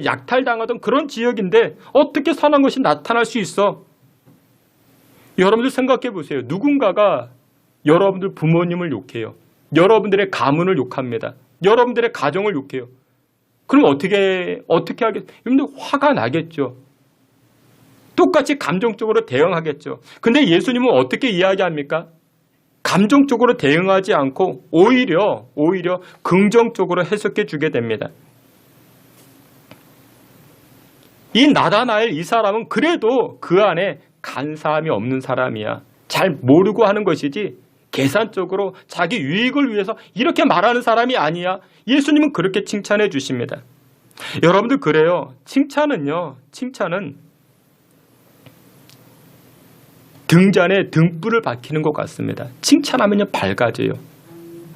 약탈당하던 그런 지역인데 어떻게 선한 것이 나타날 수 있어? 여러분들 생각해 보세요. 누군가가 여러분들 부모님을 욕해요. 여러분들의 가문을 욕합니다. 여러분들의 가정을 욕해요. 그럼 어떻게 하겠어요? 여러분들 화가 나겠죠. 똑같이 감정적으로 대응하겠죠. 근데 예수님은 어떻게 이야기합니까? 감정적으로 대응하지 않고 오히려 긍정적으로 해석해 주게 됩니다. 이 나다나엘 이 사람은 그래도 그 안에 간사함이 없는 사람이야. 잘 모르고 하는 것이지 계산적으로 자기 유익을 위해서 이렇게 말하는 사람이 아니야. 예수님은 그렇게 칭찬해 주십니다. 여러분들 그래요. 칭찬은 등잔에 등불을 밝히는 것 같습니다. 칭찬하면요 밝아져요.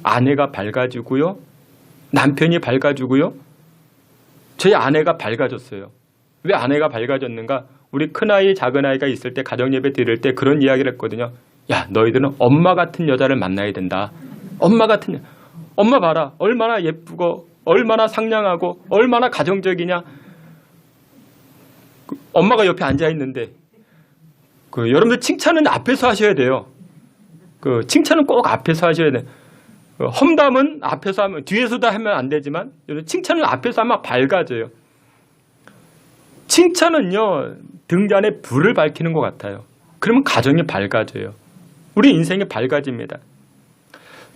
아내가 밝아지고요. 남편이 밝아지고요. 저희 아내가 밝아졌어요. 왜 아내가 밝아졌는가? 우리 큰아이 작은아이가 있을 때 가정예배 드릴 때 그런 이야기를 했거든요. 야 너희들은 엄마 같은 여자를 만나야 된다. 엄마 봐라. 얼마나 예쁘고 얼마나 상냥하고 얼마나 가정적이냐. 엄마가 옆에 앉아있는데 여러분들 칭찬은 앞에서 하셔야 돼요. 칭찬은 꼭 앞에서 하셔야 돼요. 험담은 앞에서 하면 뒤에서도 하면 안 되지만 칭찬은 앞에서 하면 밝아져요. 칭찬은요 등잔에 불을 밝히는 것 같아요. 그러면 가정이 밝아져요. 우리 인생이 밝아집니다.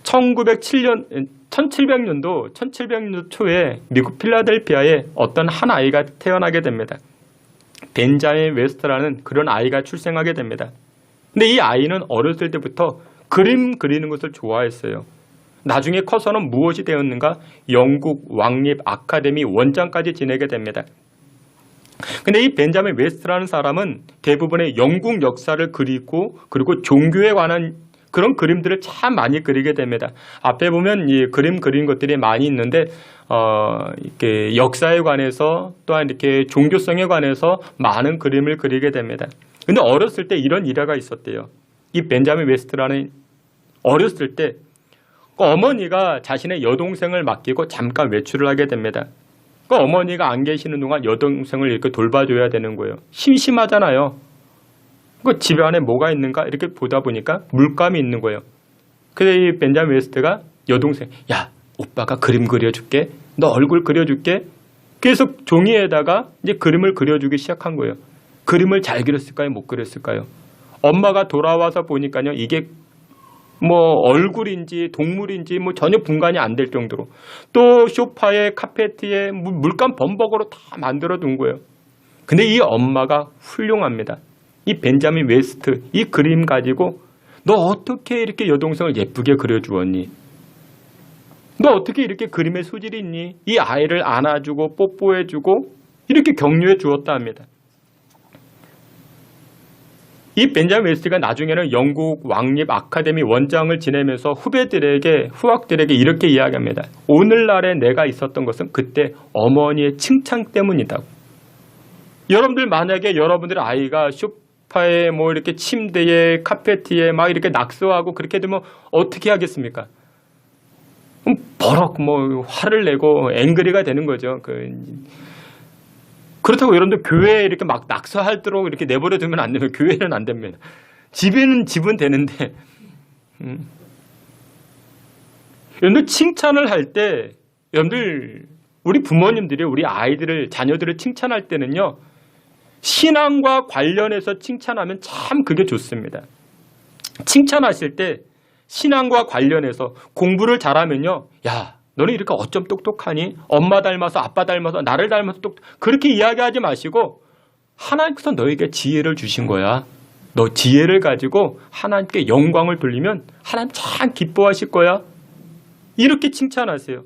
1700년도 초에 미국 필라델피아에 어떤 한 아이가 태어나게 됩니다. 벤자민 웨스트라는 그런 아이가 출생하게 됩니다. 근데 이 아이는 어렸을 때부터 그림 그리는 것을 좋아했어요. 나중에 커서는 무엇이 되었는가? 영국 왕립 아카데미 원장까지 지내게 됩니다. 근데 이 벤자민 웨스트라는 사람은 대부분의 영국 역사를 그리고 종교에 관한 그런 그림들을 참 많이 그리게 됩니다. 앞에 보면 이 그림 그린 것들이 많이 있는데 이렇게 역사에 관해서 또한 이렇게 종교성에 관해서 많은 그림을 그리게 됩니다. 근데 어렸을 때 이런 일화가 있었대요. 이 벤자민 웨스트라는 어렸을 때 어머니가 자신의 여동생을 맡기고 잠깐 외출을 하게 됩니다. 어머니가 안 계시는 동안 여동생을 이렇게 돌봐줘야 되는 거예요. 심심하잖아요. 집에 안에 뭐가 있는가 이렇게 보다 보니까 물감이 있는 거예요. 그래서 이 벤자민 웨스트가 여동생, 야 오빠가 그림 그려줄게. 너 얼굴 그려줄게. 그래서 종이에다가 이제 그림을 그려주기 시작한 거예요. 그림을 잘 그렸을까요? 못 그렸을까요? 엄마가 돌아와서 보니까요 이게 얼굴인지 동물인지 전혀 분간이 안 될 정도로 또 소파에 카페트에 물감 범벅으로 다 만들어 둔 거예요. 근데 이 엄마가 훌륭합니다. 이 벤자민 웨스트 이 그림 가지고 너 어떻게 이렇게 여동생을 예쁘게 그려주었니? 너 어떻게 이렇게 그림에 소질이 있니? 이 아이를 안아주고 뽀뽀해주고 이렇게 격려해 주었다 합니다. 이 벤자민 웨스트가 나중에는 영국 왕립 아카데미 원장을 지내면서 후학들에게 이렇게 이야기합니다. 오늘날에 내가 있었던 것은 그때 어머니의 칭찬 때문이다. 여러분들 만약에 여러분들의 아이가 소파에 뭐 이렇게 침대에 카페트에 막 이렇게 낙서하고 그렇게 되면 어떻게 하겠습니까? 버럭 뭐 화를 내고 앵그리가 되는 거죠. 그렇다고 여러분들 교회에 이렇게 막 낙서하도록 이렇게 내버려 두면 안 되면 교회는 안 됩니다. 집은 되는데 여러분들 칭찬을 할 때 여러분들 우리 부모님들이 우리 아이들을 자녀들을 칭찬할 때는요. 신앙과 관련해서 칭찬하면 참 그게 좋습니다. 칭찬하실 때 신앙과 관련해서 공부를 잘하면요. 야, 너는 이렇게 어쩜 똑똑하니? 엄마 닮아서 아빠 닮아서 나를 닮아서 그렇게 이야기하지 마시고 하나님께서 너에게 지혜를 주신 거야. 너 지혜를 가지고 하나님께 영광을 돌리면 하나님 참 기뻐하실 거야. 이렇게 칭찬하세요.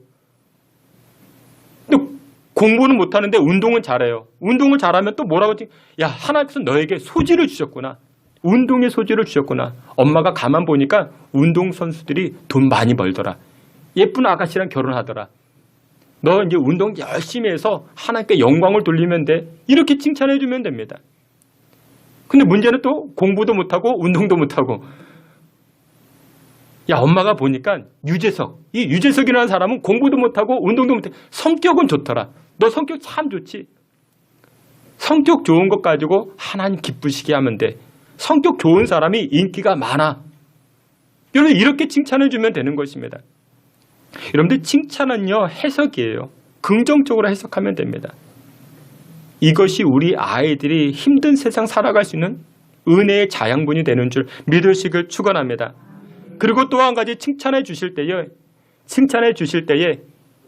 근데 공부는 못하는데 운동은 잘해요. 운동을 잘하면 또 뭐라고 야, 하나님께서 너에게 소질을 주셨구나. 운동의 소질을 주셨구나. 엄마가 가만 보니까 운동선수들이 돈 많이 벌더라. 예쁜 아가씨랑 결혼하더라. 너 이제 운동 열심히 해서 하나님께 영광을 돌리면 돼. 이렇게 칭찬해 주면 됩니다. 근데 문제는 또 공부도 못하고 운동도 못하고 야, 엄마가 보니까 이 유재석이라는 사람은 공부도 못하고 운동도 못해. 성격은 좋더라. 너 성격 참 좋지. 성격 좋은 것 가지고 하나님 기쁘시게 하면 돼. 성격 좋은 사람이 인기가 많아. 여러분 이렇게 칭찬해 주면 되는 것입니다. 여러분들 칭찬은요 해석이에요. 긍정적으로 해석하면 됩니다. 이것이 우리 아이들이 힘든 세상 살아갈 수 있는 은혜의 자양분이 되는 줄 믿으시길 축원합니다. 그리고 또 한 가지 칭찬해 주실 때에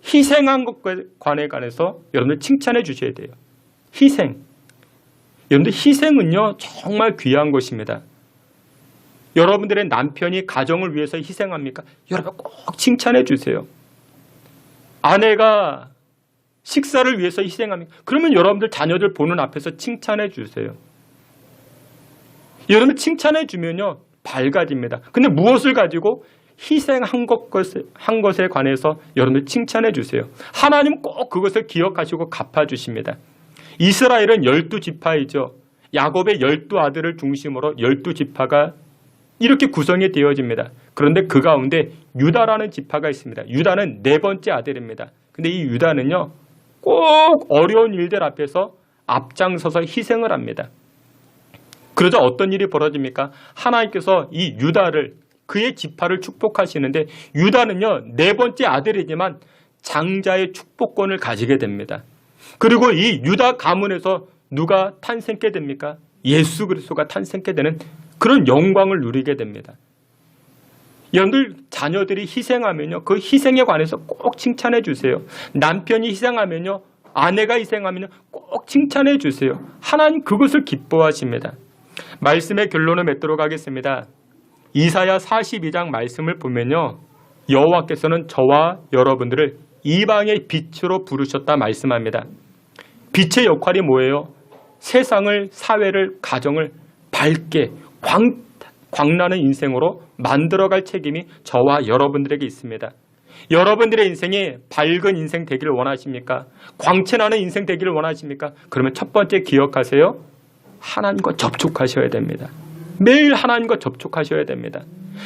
희생한 것에 관해서 여러분들 칭찬해 주셔야 돼요. 희생. 여러분들 희생은요 정말 귀한 것입니다. 여러분들의 남편이 가정을 위해서 희생합니까? 여러분 꼭 칭찬해 주세요. 아내가 식사를 위해서 희생합니까? 그러면 여러분들 자녀들 보는 앞에서 칭찬해 주세요. 여러분 칭찬해 주면요 밝아집니다. 근데 무엇을 가지고 희생한 것에 관해서 여러분들 칭찬해 주세요. 하나님 꼭 그것을 기억하시고 갚아주십니다. 이스라엘은 12지파이죠. 야곱의 12아들을 중심으로 12지파가 이렇게 구성이 되어집니다. 그런데 그 가운데 유다라는 지파가 있습니다. 유다는 4번째 아들입니다. 근데 이 유다는요 꼭 어려운 일들 앞에서 앞장서서 희생을 합니다. 그러자 어떤 일이 벌어집니까? 하나님께서 이 유다를 그의 지파를 축복하시는데 유다는요 4번째 아들이지만 장자의 축복권을 가지게 됩니다. 그리고 이 유다 가문에서 누가 탄생케 됩니까? 예수 그리스도가 탄생케 되는 그런 영광을 누리게 됩니다. 여러분들 자녀들이 희생하면요 그 희생에 관해서 꼭 칭찬해 주세요. 남편이 희생하면요 아내가 희생하면요 꼭 칭찬해 주세요. 하나님 그것을 기뻐하십니다. 말씀의 결론을 맺도록 하겠습니다. 이사야 42장 말씀을 보면요 여호와께서는 저와 여러분들을 이방의 빛으로 부르셨다 말씀합니다. 빛의 역할이 뭐예요? 세상을, 사회를, 가정을 밝게 광나는 인생으로 만들어갈 책임이 저와 여러분들에게 있습니다. 여러분들의 인생이 밝은 인생 되기를 원하십니까? 광채나는 인생 되기를 원하십니까? 그러면 첫 번째 기억하세요. 하나님과 접촉하셔야 됩니다. 매일 하나님과 접촉하셔야 됩니다.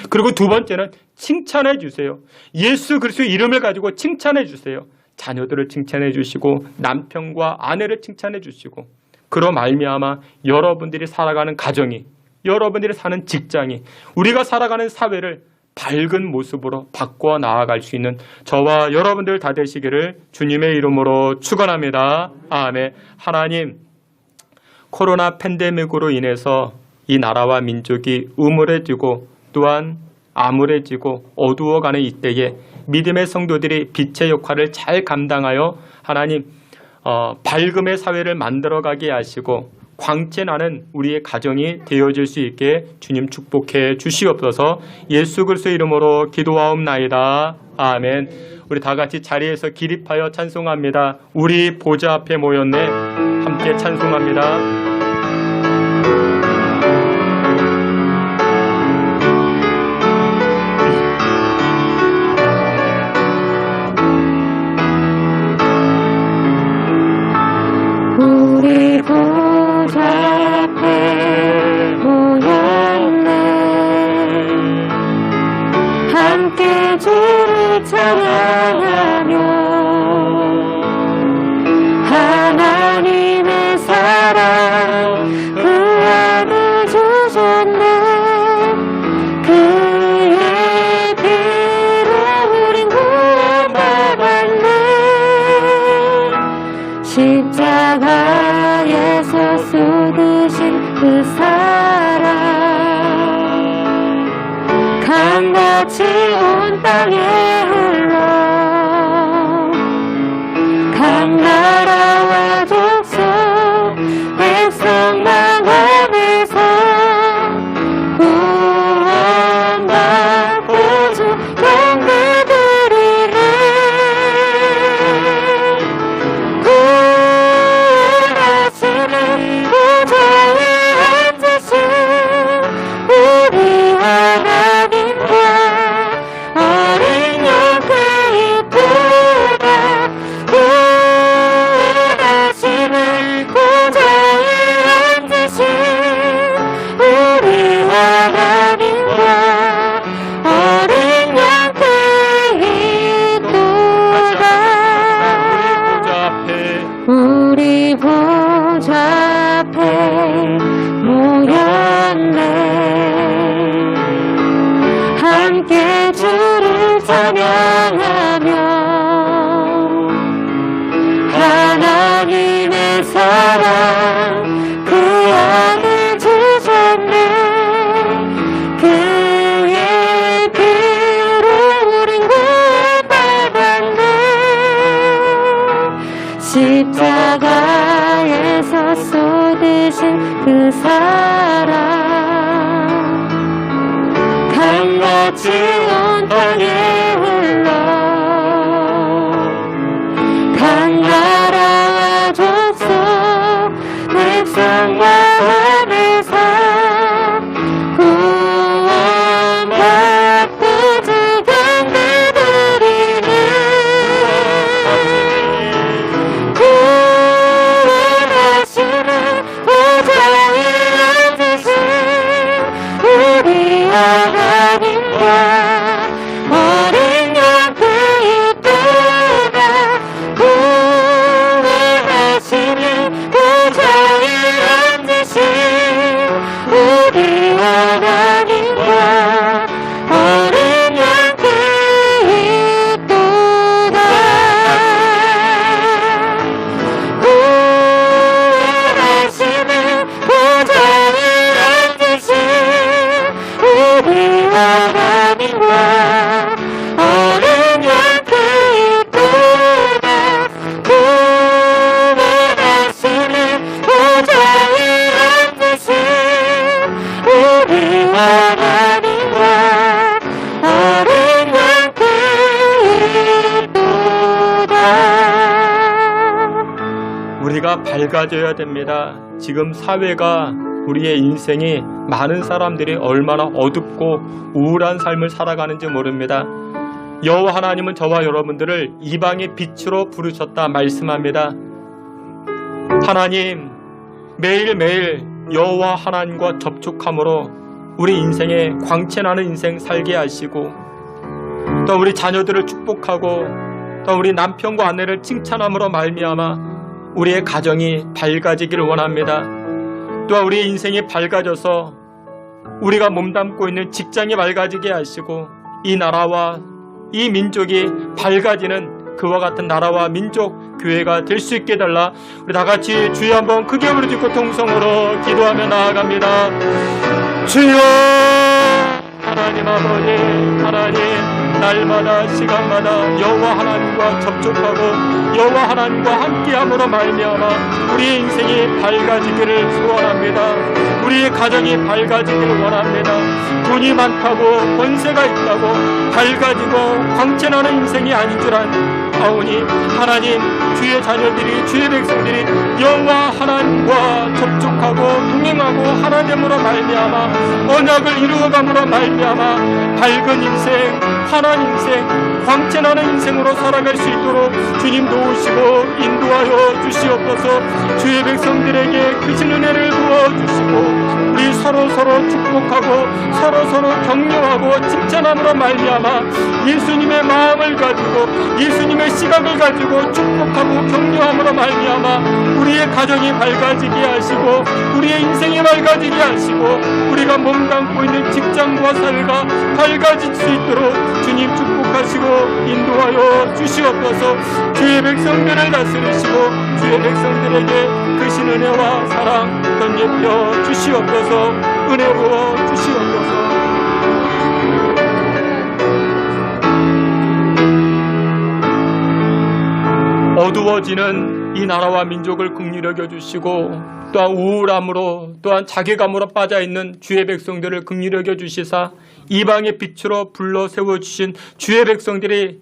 그리고 두 번째는 칭찬해 주세요. 예수 그리스도의 이름을 가지고 칭찬해 주세요. 자녀들을 칭찬해 주시고 남편과 아내를 칭찬해 주시고 그로 말미암아 여러분들이 살아가는 가정이 여러분들이 사는 직장이 우리가 살아가는 사회를 밝은 모습으로 바꿔 나아갈 수 있는 저와 여러분들 다 되시기를 주님의 이름으로 축원합니다. 아멘. 하나님 코로나 팬데믹으로 인해서 이 나라와 민족이 음울해지고 또한 암울해지고 어두워가는 이때에 믿음의 성도들이 빛의 역할을 잘 감당하여 하나님 밝음의 사회를 만들어가게 하시고 광채나는 우리의 가정이 되어질 수 있게 주님 축복해 주시옵소서. 예수 그리스도의 이름으로 기도하옵나이다. 아멘. 우리 다 같이 자리에서 기립하여 찬송합니다. 우리 보좌 앞에 모였네. 함께 찬송합니다. 우리 보좌 앞에 강같이 온 땅에 흘러 각 나라와 족속 백성 망함에서 구원받고 죽은 그들이네. 구원하시는 보좌에 앉으신 우리 하나님과 어린 양 그 이쁘다. 구원하시는 보좌에 앉으신 우리 하나님과 어린 양 그 이쁘다. 우리 보좌 앞에 모였네. 함께 주를 찬양하며 하나님의 사랑 그 안에 주셨네. 그의 피로 우린 구원받았네. 십자가에서 쏟으신 그 사랑 강같이 온 땅에 흘러 각 나라와 족속 백성과 하늘사 구원받고 죽은 그들이네. 구원하시는 보좌에 앉으신 우리 하나님과 어린 양 그 이쁘다. 구원하시는 보좌에 앉으신 우리 하나님과 어린 양 그 이쁘다. 구원하시는 보좌에 앉으신 우리 하나님과 어린 양 그 이쁘다. 구원하시는 보좌에 앉으신 우리 하나님과 어린 양 그 이쁘다. 우리가 밝아져야 됩니다. 지금 사회가 우리의 인생이 많은 사람들이 얼마나 어둡고 우울한 삶을 살아가는지 모릅니다. 여호와 하나님은 저와 여러분들을 이방의 빛으로 부르셨다 말씀합니다. 하나님, 매일매일 여호와 하나님과 접촉함으로 우리 인생에 광채나는 인생 살게 하시고 또 우리 자녀들을 축복하고 또 우리 남편과 아내를 칭찬함으로 말미암아 우리의 가정이 밝아지기를 원합니다. 또한 우리의 인생이 밝아져서 우리가 몸담고 있는 직장이 밝아지게 하시고 이 나라와 이 민족이 밝아지는 그와 같은 나라와 민족 교회가 될 수 있게 달라. 우리 다 같이 주여 한번 크게 부르짖고 통성으로 기도하며 나아갑니다. 주여 하나님 아버지, 하나님 날마다 시간마다 여호와 하나님과 접촉하고 여호와 하나님과 함께함으로 말미암아 우리의 인생이 밝아지기를 소원합니다. 우리의 가정이 밝아지기를 원합니다. 돈이 많다고 권세가 있다고 밝아지고 광채나는 인생이 아닌 줄 아오니 하나님, 주의 자녀들이, 주의 백성들이 여호와 하나님과 접촉하고 동행하고 하나님으로 말미암아 언약을 이루어감으로 말미암아 밝은 인생, 환한 인생, 광채나는 인생으로 살아갈 수 있도록 주님 도우시고 인도하여 주시옵소서. 주의 백성들에게 크신 은혜를 부어주시고 우리 서로 축복하고 서로 격려하고 칭찬함으로 말미암아 예수님의 마음을 가지고 예수님의 시각을 가지고 축복하고 격려함으로 말미암아 우리의 가정이 밝아지게 하시고 우리의 인생이 밝아지게 하시고 우리가 몸담고 있는 직장과 사회가 밝아질 수 있도록 주님 축복하시고 인도하여 주시옵소서. 주의 백성들을 다스리시고 주의 백성들에게 크신 은혜와 사랑 덧입혀 주시옵소서. 은혜 부어 주시옵소서. 어두워지는 이 나라와 민족을 긍휼히 여겨주시고 또한 우울함으로 또한 자괴감으로 빠져있는 주의 백성들을 긍휼히 여겨주시사 이방의 빛으로 불러 세워주신 주의 백성들이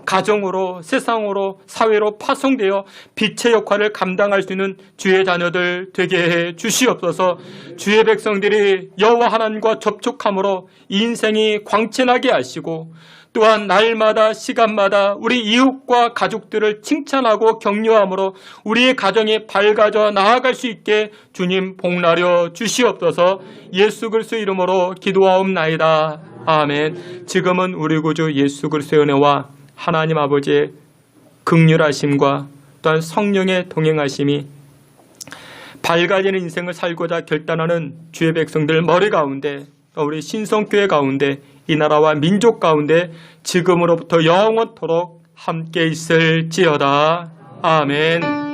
가정으로 세상으로 사회로 파송되어 빛의 역할을 감당할 수 있는 주의 자녀들 되게 해 주시옵소서. 주의 백성들이 여호와 하나님과 접촉함으로 인생이 광채나게 하시고 또한 날마다 시간마다 우리 이웃과 가족들을 칭찬하고 격려함으로 우리의 가정이 밝아져 나아갈 수 있게 주님 복나려 주시옵소서. 예수 그리스도의 이름으로 기도하옵나이다. 아멘. 지금은 우리 구주 예수 그리스도의 은혜와 하나님 아버지의 긍휼하심과 또한 성령의 동행하심이 밝아지는 인생을 살고자 결단하는 주의 백성들 머리 가운데 또 우리 신성교회 가운데 이 나라와 민족 가운데 지금으로부터 영원토록 함께 있을지어다. 아멘.